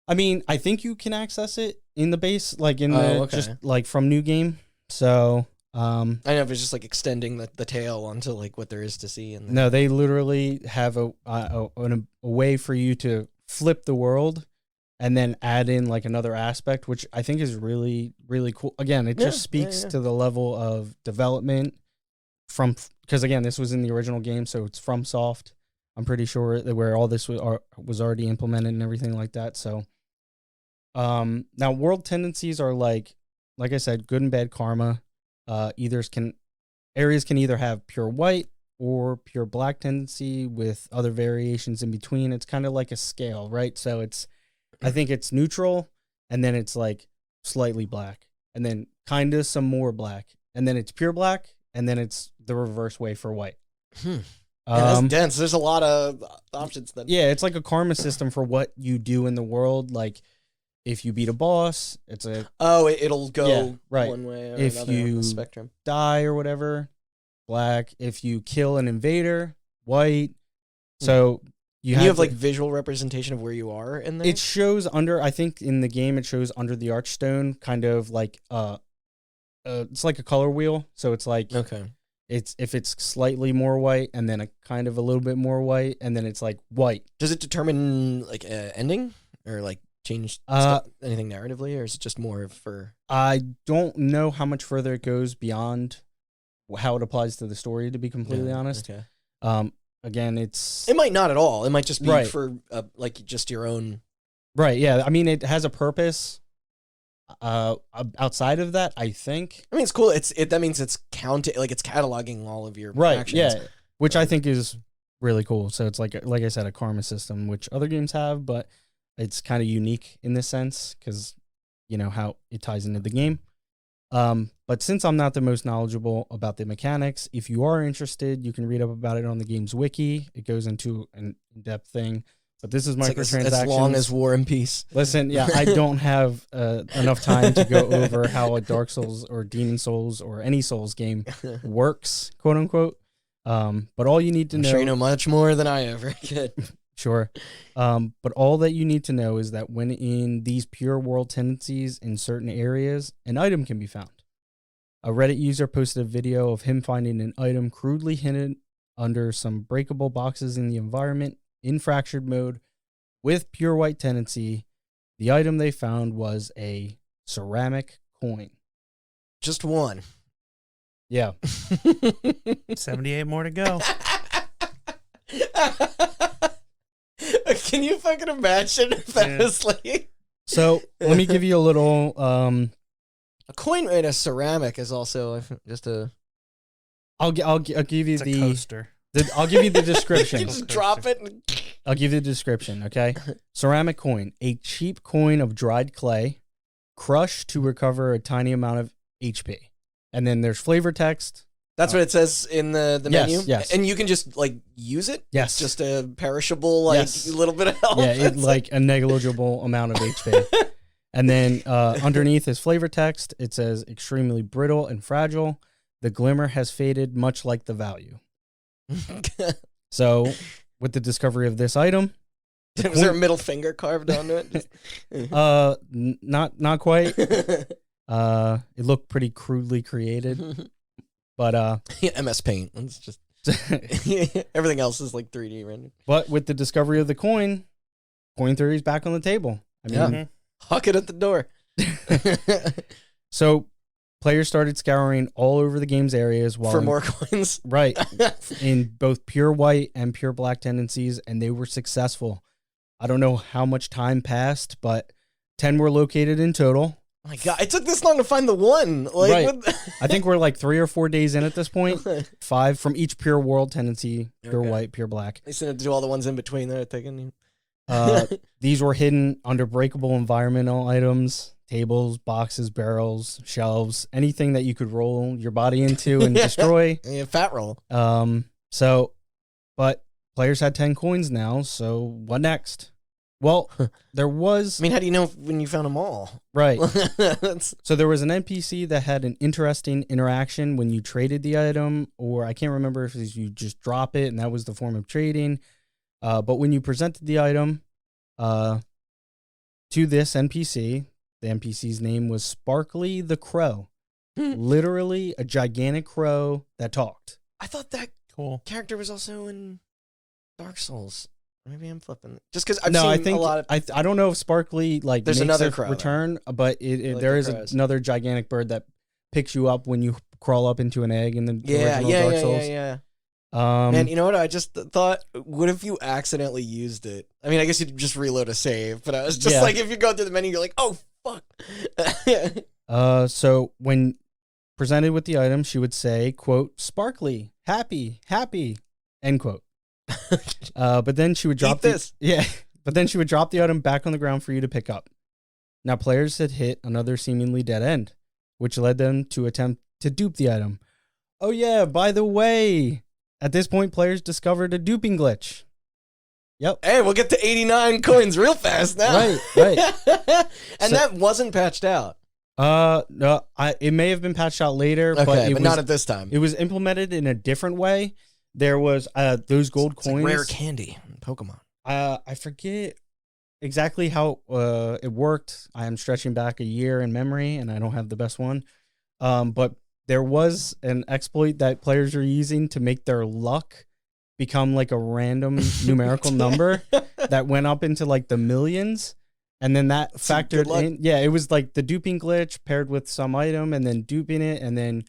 I mean, I think you can access it in the base, like in the, just like from New Game. So... I know if it's just like extending the tail onto like what there is to see. And no, they literally have a way for you to flip the world and then add in like another aspect, which I think is really, really cool. Again, it just speaks to the level of development from, because again, this was in the original game, so it's from Soft. I'm pretty sure that where all this was already implemented and everything like that. So, now world tendencies are like I said, good and bad karma. Areas can either have pure white or pure black tendency with other variations in between. It's kind of like a scale, right? So I think it's neutral, and then it's like slightly black, and then kind of some more black, and then it's pure black, and then it's the reverse way for white. That's dense. There's a lot of options then. Yeah, it's like a karma system for what you do in the world. Like, if you beat a boss, it's a... Oh, it'll go right. one way or if another you on the spectrum. Die or whatever, black. If you kill an invader, white. So you have like visual representation of where you are in there? It shows under, I think in the game, it shows under the archstone, kind of like, it's like a color wheel. So it's like, okay. If it's slightly more white and then a kind of a little bit more white and then it's like white. Does it determine like ending or like change anything narratively, or is it just more for? I don't know how much further it goes beyond how it applies to the story, to be completely honest. Okay. Again, it might not at all. It might just be right. for like just your own. Right. Yeah. I mean, it has a purpose. Outside of that, I think. I mean, it's cool. That means it's counting, like it's cataloging all of your actions. Yeah, which I think is really cool. So it's like I said, a karma system, which other games have, but it's kind of unique in this sense because you know how it ties into the game. But since I'm not the most knowledgeable about the mechanics, if you are interested, you can read up about it on the game's wiki. It goes into an in-depth thing. But this is microtransactions. Like as long as War and Peace. Listen, yeah, I don't have enough time to go over how a Dark Souls or Demon Souls or any Souls game works, quote unquote. But all you need to know. I'm sure you know much more than I ever could. Sure. But all that you need to know is that when in these pure world tendencies in certain areas, an item can be found. A Reddit user posted a video of him finding an item crudely hidden under some breakable boxes in the environment in fractured mode with pure white tendency. The item they found was a ceramic coin. Just one. Yeah. 78 more to go. Can you fucking imagine if that was like... So let me give you a little... A coin made of ceramic is also just a... I'll give you it's the... a coaster. I'll give you the description. You just drop it. And... I'll give you the description, okay? Ceramic coin, a cheap coin of dried clay, crushed to recover a tiny amount of HP. And then there's flavor text. That's what it says in the menu? Yes. And you can just, like, use it? Yes. It's just a perishable, like, little bit of health? Yeah, like a negligible amount of HP. And then underneath is flavor text. It says, extremely brittle and fragile. The glimmer has faded, much like the value. So, with the discovery of this item... Was there a middle finger carved onto it? Not quite. It looked pretty crudely created. But yeah, MS Paint. It's just everything else is like 3D rendered. But with the discovery of the coin theory is back on the table. I mean, huck it at the door. So players started scouring all over the game's areas for more coins. Right. In both pure white and pure black tendencies, and they were successful. I don't know how much time passed, but 10 were located in total. Oh my God, it took this long to find the one. Like, right. I think we're like 3 or 4 days in at this point. 5 from each pure world tendency, pure white, pure black. They seem to do all the ones in between there. Taking. These were hidden under breakable environmental items, tables, boxes, barrels, shelves, anything that you could roll your body into and destroy. Yeah, fat roll. But players had 10 coins now, so what next? Well, there was... I mean, how do you know when you found them all? Right. So there was an NPC that had an interesting interaction when you traded the item, or I can't remember if you just drop it and that was the form of trading. But when you presented the item to this NPC, the NPC's name was Sparkly the Crow. Literally a gigantic crow that talked. I thought that character was also in Dark Souls. Maybe I'm flipping. Just because I've seen a lot of... I don't know if Sparkly there's another crow return, but there is another gigantic bird that picks you up when you crawl up into an egg in the original Dark Souls. Yeah. And you know what? I just thought, what if you accidentally used it? I mean, I guess you'd just reload a save, but I was just like, if you go through the menu, you're like, oh, fuck. So when presented with the item, she would say, quote, Sparkly, happy, end quote. But then she would drop this. But then she would drop the item back on the ground for you to pick up. Now players had hit another seemingly dead end, which led them to attempt to dupe the item. Oh yeah, by the way, at this point players discovered a duping glitch. Yep. Hey, we'll get to 89 coins real fast now. Right. And that wasn't patched out. No, it may have been patched out later, Okay, but but not at this time. It was implemented in a different way. There was those gold It's coins. like rare candy in Pokemon. I forget exactly how it worked. I am stretching back a year in memory, and I don't have the best one. But there was an exploit that players are using to make their luck become like a random numerical number that went up into like the millions. And then that factored in. Yeah, it was like the duping glitch paired with some item and then duping it and then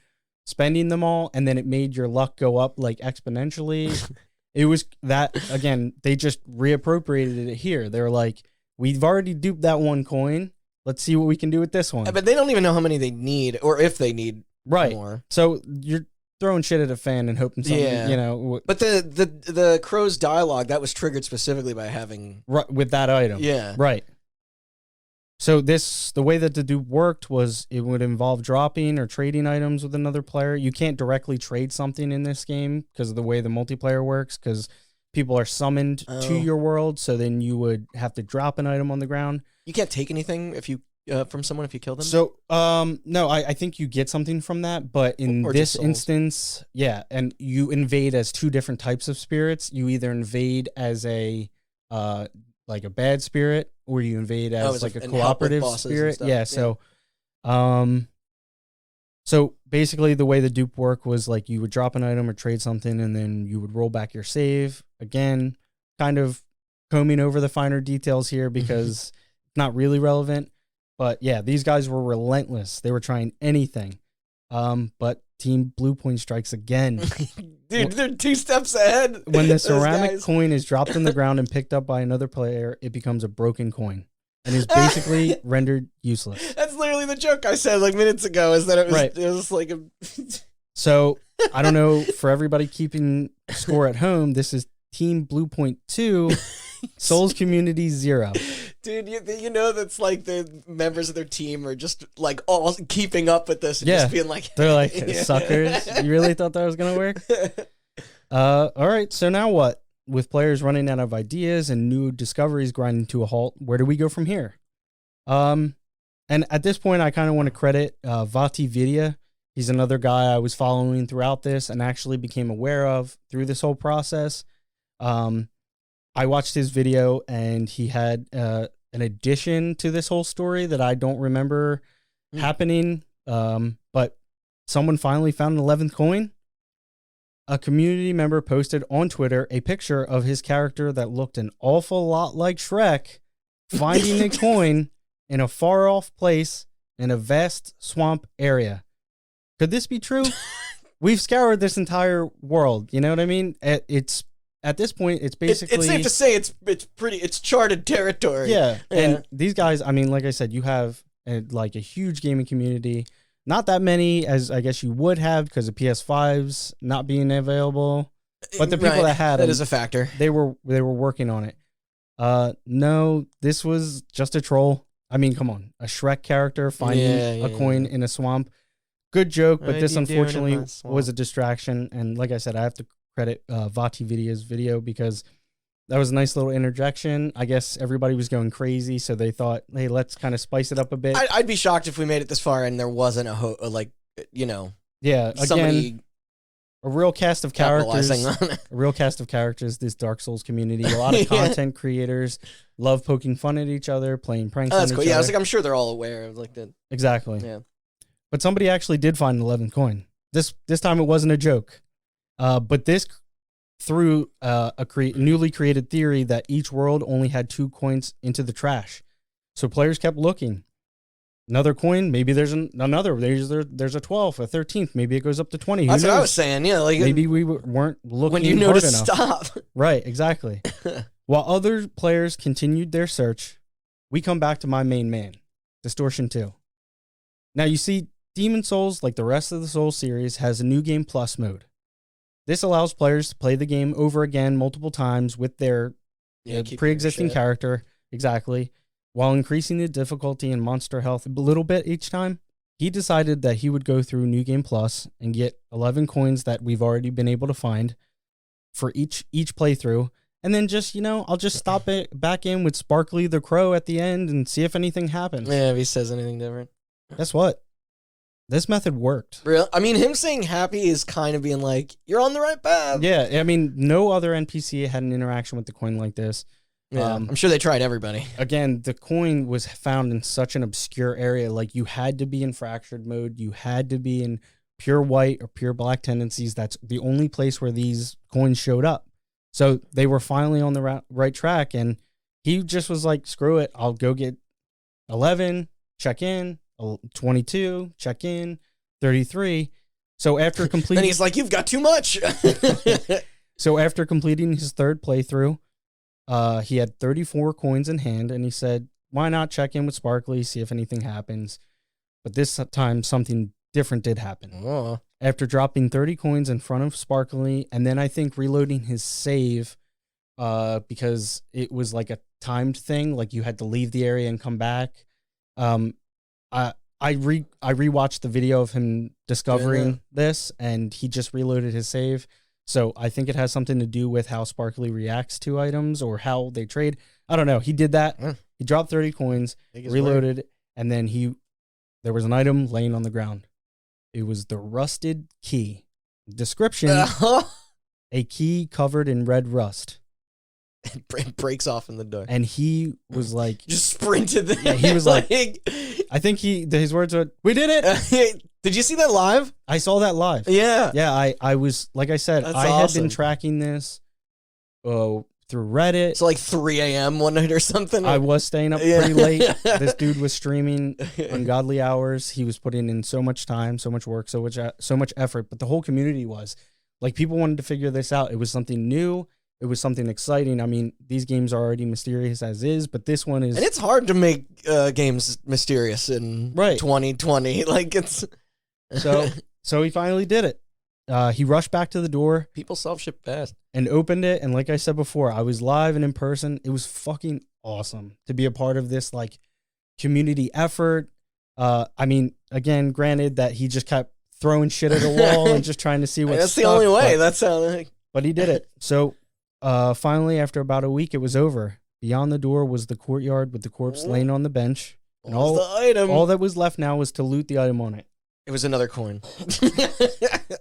spending them all. And then it made your luck go up like exponentially. It was that, again, they just reappropriated it here. They were like, we've already duped that one coin. Let's see what we can do with this one. But they don't even know how many they need or if they need more. So you're throwing shit at a fan and hoping something, you know. But the crow's dialogue, that was triggered specifically by having... Right, with that item. Yeah. Right. So the way that the dupe worked was it would involve dropping or trading items with another player. You can't directly trade something in this game because of the way the multiplayer works, because people are summoned to your world, so then you would have to drop an item on the ground. You can't take anything if you from someone if you kill them? So, no, I think you get something from that, but in this instance, yeah, and you invade as two different types of spirits. You either invade as a like a bad spirit, or you invade as like a cooperative spirit. Yeah, so so basically the way the dupe worked was like you would drop an item or trade something, and then you would roll back your save. Again, kind of combing over the finer details here because it's not really relevant. But yeah, these guys were relentless. They were trying anything. But Team Blue Point strikes again. Dude, they're 2 steps ahead. When the ceramic coin is dropped on the ground and picked up by another player, it becomes a broken coin and is basically rendered useless. That's literally the joke I said like minutes ago, is that it was like a... So, I don't know, for everybody keeping score at home, this is Team Blue Point 2, Souls Community 0. Dude, you know that's like the members of their team are just like all keeping up with this and just being like... They're like, suckers. You really thought that was going to work? All right, so now what? With players running out of ideas and new discoveries grinding to a halt, where do we go from here? And at this point, I kind of want to credit Vati Vidya. He's another guy I was following throughout this and actually became aware of through this whole process. I watched his video and he had an addition to this whole story that I don't remember happening. But someone finally found an 11th coin. A community member posted on Twitter a picture of his character that looked an awful lot like Shrek finding a coin in a far off place in a vast swamp area. Could this be true? We've scoured this entire world. You know what I mean? It's at this point, it's basically... It's safe to say it's charted territory. Yeah. And these guys, I mean, like I said, you have like a huge gaming community. Not that many as I guess you would have because of PS5s not being available. But the people that had that is a factor. They were working on it. No, this was just a troll. I mean, come on. A Shrek character finding a coin in a swamp. Good joke, but this unfortunately was a distraction. And like I said, I have to credit Vati Vidya's video because that was a nice little interjection. I guess everybody was going crazy, so they thought, hey, let's kind of spice it up a bit. I'd be shocked if we made it this far and there wasn't yeah, again, a real cast of characters. A real cast of characters, this Dark Souls community. A lot of content creators love poking fun at each other, playing pranks on each other. Yeah, I was like, I'm sure they're all aware of like that. Exactly. Yeah. But somebody actually did find an 11th coin. This time it wasn't a joke. But this through a newly created theory that each world only had 2 coins into the trash. So players kept looking. Another coin, maybe there's another. There's a 12th, a 13th. Maybe it goes up to 20. That's what I was saying. Yeah, like maybe we weren't looking when you know hard to enough. stop. Right, exactly. While other players continued their search, we come back to my main man, Distortion 2. Now you see, Demon Souls, like the rest of the Souls series, has a New Game Plus mode. This allows players to play the game over again multiple times with their pre-existing character, exactly, while increasing the difficulty and monster health a little bit each time. He decided that he would go through New Game Plus and get 11 coins that we've already been able to find for each playthrough, and then just, I'll just stop it back in with Sparkly the Crow at the end and see if anything happens. Yeah, if he says anything different. Guess what? This method worked. Real? I mean, him saying happy is kind of being like, you're on the right path. Yeah, I mean, no other NPC had an interaction with the coin like this. Yeah, I'm sure they tried everybody. Again, the coin was found in such an obscure area. Like, you had to be in fractured mode. You had to be in pure white or pure black tendencies. That's the only place where these coins showed up. So they were finally on the right track, and he just was like, screw it. I'll go get 11, check in, 22, check in, 33. So after completing... Then he's like, you've got too much. So after completing his third playthrough, he had 34 coins in hand, and he said, why not check in with Sparkly, see if anything happens? But this time, something different did happen. Oh. After dropping 30 coins in front of Sparkly, and then I think reloading his save, because it was like a timed thing, like you had to leave the area and come back. I rewatched the video of him discovering this, and he just reloaded his save. So I think it has something to do with how Sparkly reacts to items or how they trade. I don't know. He did that. He dropped 30 coins, reloaded, and then there was an item laying on the ground. It was the rusted key. Description, a key covered in red rust. It breaks off in the door. And he was like... just sprinted there. Yeah, he was like... I think his words were, we did it! Did you see that live? I saw that live. Yeah. Yeah, I was, like I said, That's I awesome. had been tracking this through Reddit. So like 3 a.m. one night or something? I was staying up pretty late. This dude was streaming ungodly hours. He was putting in so much time, so much work, so much effort. But the whole community was. Like, people wanted to figure this out. It was something new. It was something exciting. I mean, these games are already mysterious as is, but this one is... And it's hard to make games mysterious in 2020. Like, it's... So he finally did it. He rushed back to the door. People self-ship fast. And opened it. And like I said before, I was live and in person. It was fucking awesome to be a part of this, like, community effort. I mean, again, granted that he just kept throwing shit at a wall and just trying to see what's That's the only way. That's how... But he did it. So... finally, after about a week, it was over. Beyond the door was the courtyard with the corpse laying on the bench. And all that was left now was to loot the item on it. It was another coin.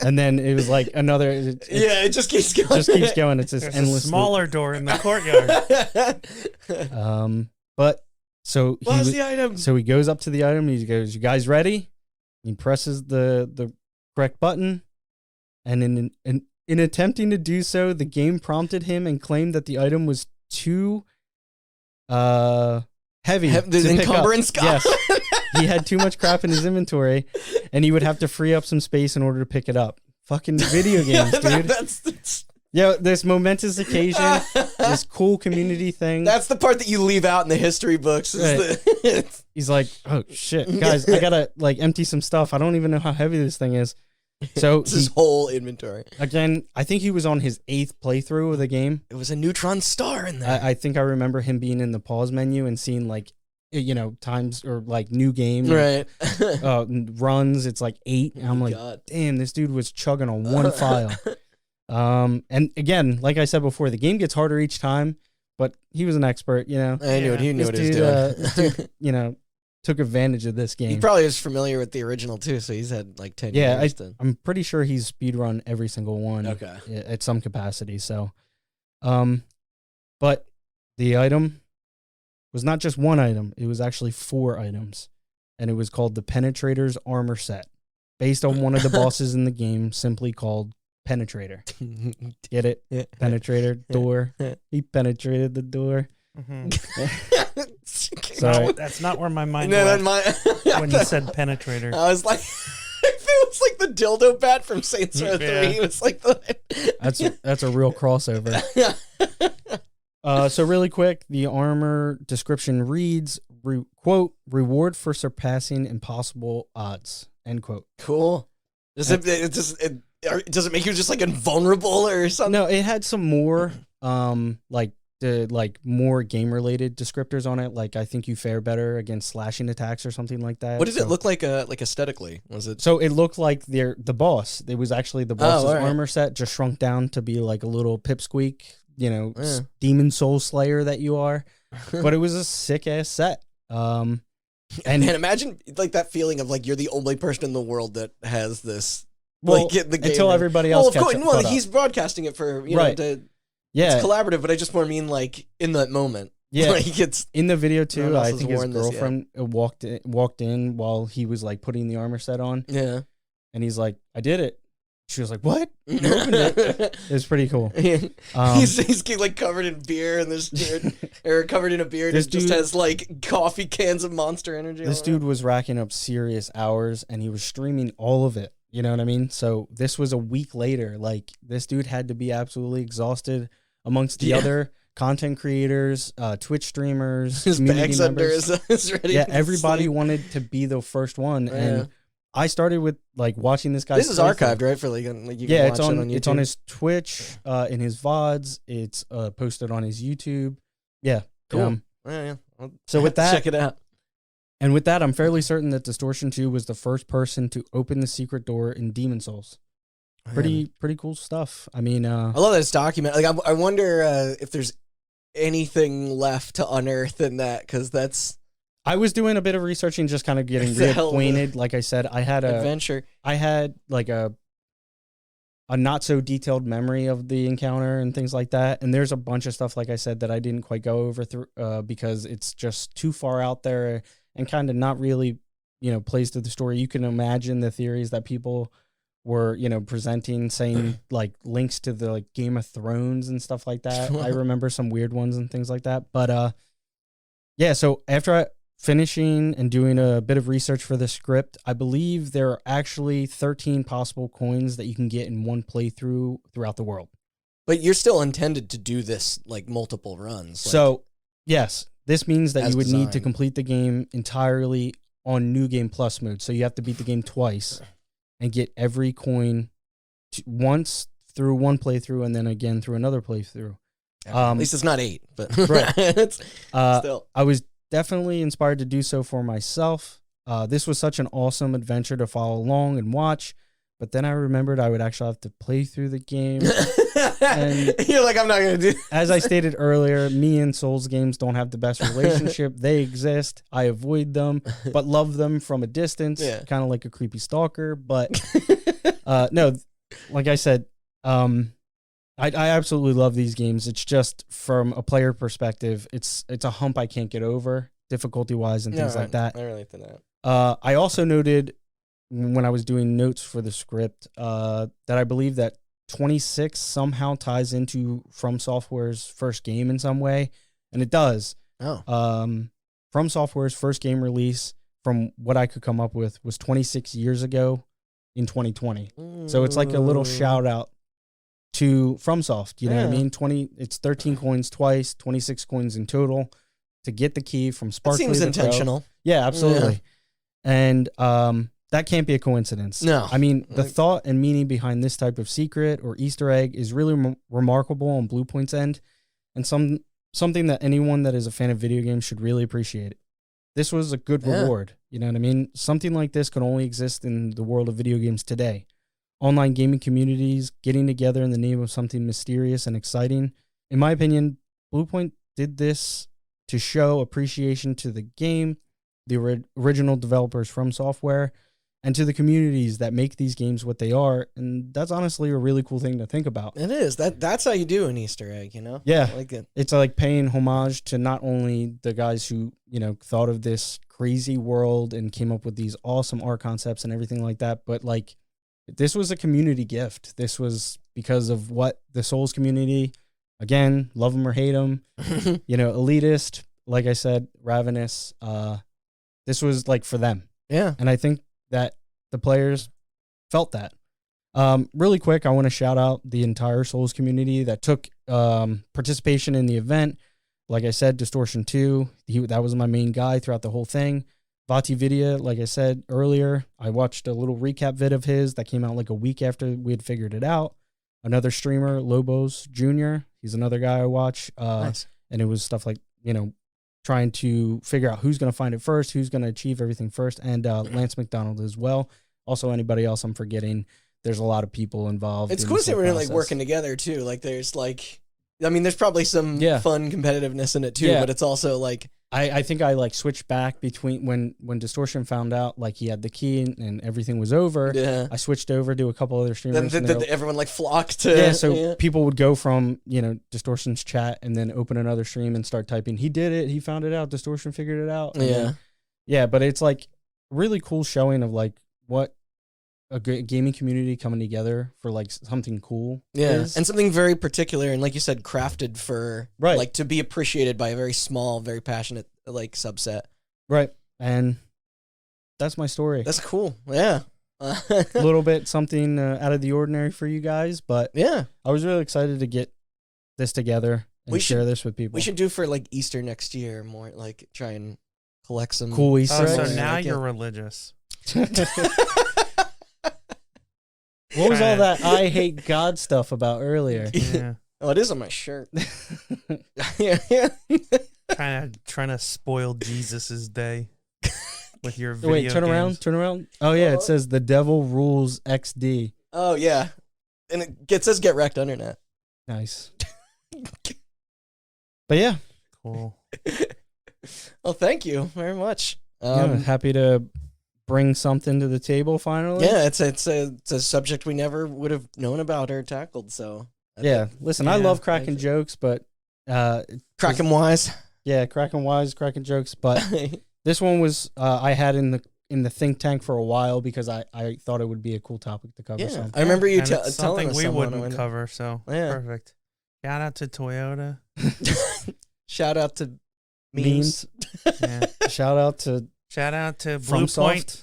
And then it was like another... it just keeps going. Just keeps going. It's this There's endless... a smaller door in the courtyard. But so what's the item? So he goes up to the item. He goes, "You guys ready?" He presses the correct button, and in attempting to do so, the game prompted him and claimed that the item was too heavy. The encumbrance. Yes, he had too much crap in his inventory, and he would have to free up some space in order to pick it up. Fucking video games, dude. That's Yeah, this momentous occasion, this cool community thing. That's the part that you leave out in the history books. He's like, oh shit, guys, I gotta like empty some stuff. I don't even know how heavy this thing is. So it's his whole inventory. Again, I think he was on his 8th playthrough of the game. It was a neutron star in there. I think I remember him being in the pause menu and seeing like, times or like new game, right? Runs. It's like 8. And I'm like, God. Damn, this dude was chugging on one file. And again, like I said before, the game gets harder each time, but he was an expert, I knew he knew what he was doing. This dude, took advantage of this game. He probably is familiar with the original too, so he's had like 10 years. I'm pretty sure he's speedrun every single one. Okay. At some capacity. So, but the item was not just one item; it was actually 4 items, and it was called the Penetrator's armor set, based on one of the bosses in the game, simply called Penetrator. Get it? Penetrator door. He penetrated the door. Mm-hmm. No, that's not where my mind went when you said Penetrator. I was like, it was like the dildo bat from Saints Row 3. It was like that's a real crossover. So really quick, the armor description reads, quote, "Reward for surpassing impossible odds," end quote. Cool. Does it make you just like invulnerable or something? No, it had some more more game related descriptors on it. Like, I think you fare better against slashing attacks or something like that. What did it look like aesthetically? Was it? So it looked like the boss. It was actually the boss's armor set just shrunk down to be like a little pipsqueak, demon soul slayer that you are. But it was a sick ass set. And imagine like that feeling of like you're the only person in the world that has this. Well, like, get the game until in. everybody else Well, of gets course, he's broadcasting it for Right. to, yeah, it's collaborative, but I just more mean like in that moment. yeah. Like it's In the video No one too, else I has think his worn this yet. girlfriend walked in while he was like putting the armor set on, yeah. and he's like, "I did it." She was like, "What?" You opened it. It was pretty cool. He's like covered in beer, and this dude, or covered in a beer, and This it just dude- has like coffee cans of Monster Energy. This all dude was racking up serious hours, and he was streaming all of it. You know what I mean? So this was a week later. Like, this dude had to be absolutely exhausted amongst the Yeah. other content creators, Twitch streamers, his community bags under members. his ready. Yeah, to everybody sleep. wanted to be the first one, Yeah. and I started with like watching this guy. This is archived, right? For like you can Yeah, watch it's on. it on YouTube. It's on his Twitch, in his VODs. It's posted on his YouTube. Yeah, Cool. Yeah. I'll So with have to that, check it out. and with that, I'm fairly certain that Distortion 2 was the first person to open the secret door in Demon Souls. Pretty cool stuff. I mean, I love that it's documented. Like I wonder if there's anything left to unearth in that, because that's I was doing a bit of research and just kind of getting It's a hell of a reacquainted. Like I said, I had adventure. like a not so detailed memory of the encounter and things like that. And there's a bunch of stuff, like I said, that I didn't quite go over through because it's just too far out there and kind of not really, plays to the story. You can imagine the theories that people were, presenting, saying like links to the like Game of Thrones and stuff like that. I remember some weird ones and things like that. But yeah, so after finishing and doing a bit of research for the script, I believe there are actually 13 possible coins that you can get in one playthrough throughout the world. But you're still intended to do this like multiple runs. Like, So, yes, this means that as you would need to designed. complete the game entirely on New Game Plus mode. So you have to beat the game twice and get every coin once through one playthrough and then again through another playthrough. at least it's not 8, but Right. it's still. I was definitely inspired to do so for myself. This was such an awesome adventure to follow along and watch, but then I remembered I would actually have to play through the game. And you're like, I'm not gonna do. as I stated earlier, me and Souls games don't have the best relationship. They exist. I avoid them, but love them from a distance, Yeah. kind of like a creepy stalker. But no, like I said, I absolutely love these games. It's just from a player perspective, it's a hump I can't get over, difficulty wise and things like that. I relate to that. I also noted when I was doing notes for the script that I believe that 26 somehow ties into From Software's first game in some way, and it does. Oh, From Software's first game release, from what I could come up with, was 26 years ago in 2020. So it's like a little shout out to FromSoft, you know what I Yeah. mean? It's 13 coins twice, 26 coins in total to get the key from That Sparkly. seems the Pro. intentional. Yeah, absolutely. And that can't be a coincidence. No. I mean, the Like- thought and meaning behind this type of secret or Easter egg is really remarkable on Blue Point's end, and something that anyone that is a fan of video games should really appreciate. This was a good Yeah. reward. You know what I mean? Something like this could only exist in the world of video games today. Online gaming communities getting together in the name of something mysterious and exciting. In my opinion, Blue Point did this to show appreciation to the game, the original developers From Software, and to the communities that make these games what they are. And that's honestly a really cool thing to think about. It is. That's how you do an Easter egg, you know? Yeah. I like it. It's like paying homage to not only the guys who, thought of this crazy world and came up with these awesome art concepts and everything like that, but like this was a community gift. This was because of what the Souls community, again, love them or hate them, elitist, like I said, ravenous. This was like for them. Yeah. And I think that the players felt that. Really quick, I want to shout out the entire Souls community that took participation in the event. Like I said, Distortion 2, that was my main guy throughout the whole thing. Vati Vidya, like I said earlier, I watched a little recap vid of his that came out like a week after we had figured it out. Another streamer, Lobos Jr., he's another guy I watch. Nice. And it was stuff like, trying to figure out who's going to find it first, who's going to achieve everything first, and Lance McDonald as well. Also, anybody else I'm forgetting. There's a lot of people involved. It's in cool to this see whole we're like process. working together too. Like there's like, I mean, there's probably some Yeah. fun competitiveness in it too, Yeah. but it's also like I think I like switched back between when Distortion found out like he had the key and everything was over. Yeah. I switched over to a couple other streamers. Then everyone like flocked to. Yeah, so people would go from Distortion's chat and then open another stream and start typing. He did it. He found it out. Distortion figured it out. Yeah. But it's like really cool showing of like what a great gaming community coming together for like something cool. And something very particular and like you said, crafted for like to be appreciated by a very small, very passionate like subset. Right. And that's my story. That's cool. Yeah. A little bit something out of the ordinary for you guys, but yeah, I was really excited to get this together and share this with people. We should do for like Easter next year more like try and collect some cool Easter eggs. So now you're religious. What was all that I hate God stuff about earlier? Yeah. Oh, it is on my shirt. Kind of trying to spoil Jesus's day with your video Wait, turn around. Oh yeah, it says the devil rules XD. Oh yeah, and it says get wrecked undernet. Nice. But yeah, cool. Well, thank you very much. Happy to bring something to the table finally. Yeah, it's a subject we never would have known about or tackled. So listen, I love cracking jokes, but cracking wise. Yeah, cracking wise, cracking jokes. But this one was I had in the think tank for a while because I thought it would be a cool topic to cover. Yeah, I remember you telling us something we wouldn't cover. So perfect. Shout out to Toyota. Shout out to memes. Yeah. Shout out to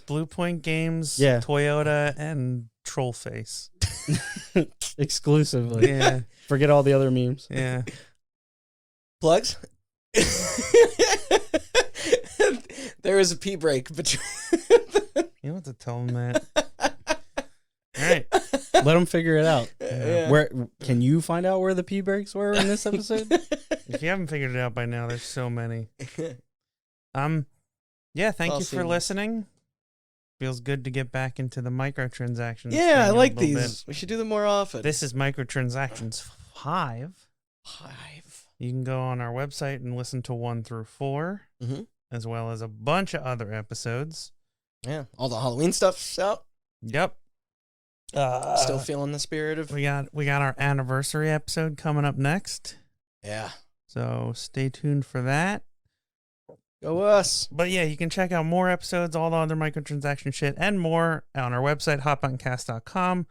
Blue Point Games, Toyota, and Trollface. Exclusively. Yeah. Forget all the other memes. Yeah. Plugs? There is a pee break between. You don't have to tell them that. All right. Let them figure it out. Yeah. Where can you find out where the pee breaks were in this episode? If you haven't figured it out by now, there's so many. Yeah, thank you for listening. Feels good to get back into the microtransactions. Yeah, I like these. We should do them more often. This is Microtransactions 5. You can go on our website and listen to 1 through 4, as well as a bunch of other episodes. Yeah, all the Halloween stuff's out. Yep. Still feeling the spirit of. We got our anniversary episode coming up next. Yeah. So stay tuned for that. Go us. But yeah, you can check out more episodes, all the other microtransaction shit, and more on our website, hotbuttoncast.com,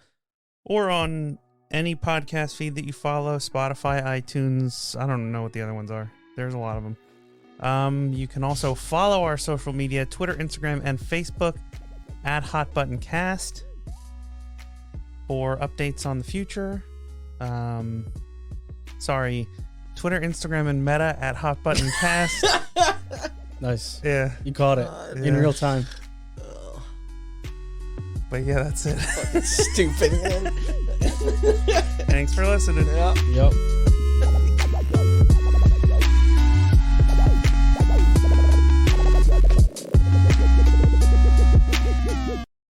or on any podcast feed that you follow, Spotify, iTunes. I don't know what the other ones are. There's a lot of them. You can also follow our social media, Twitter, Instagram, and Facebook at hotbuttoncast for updates on the future. Twitter, Instagram, and Meta at hotbuttoncast. Nice. Yeah. You caught it in real time. But yeah, that's it. Stupid, man. Thanks for listening. Yeah. Yep.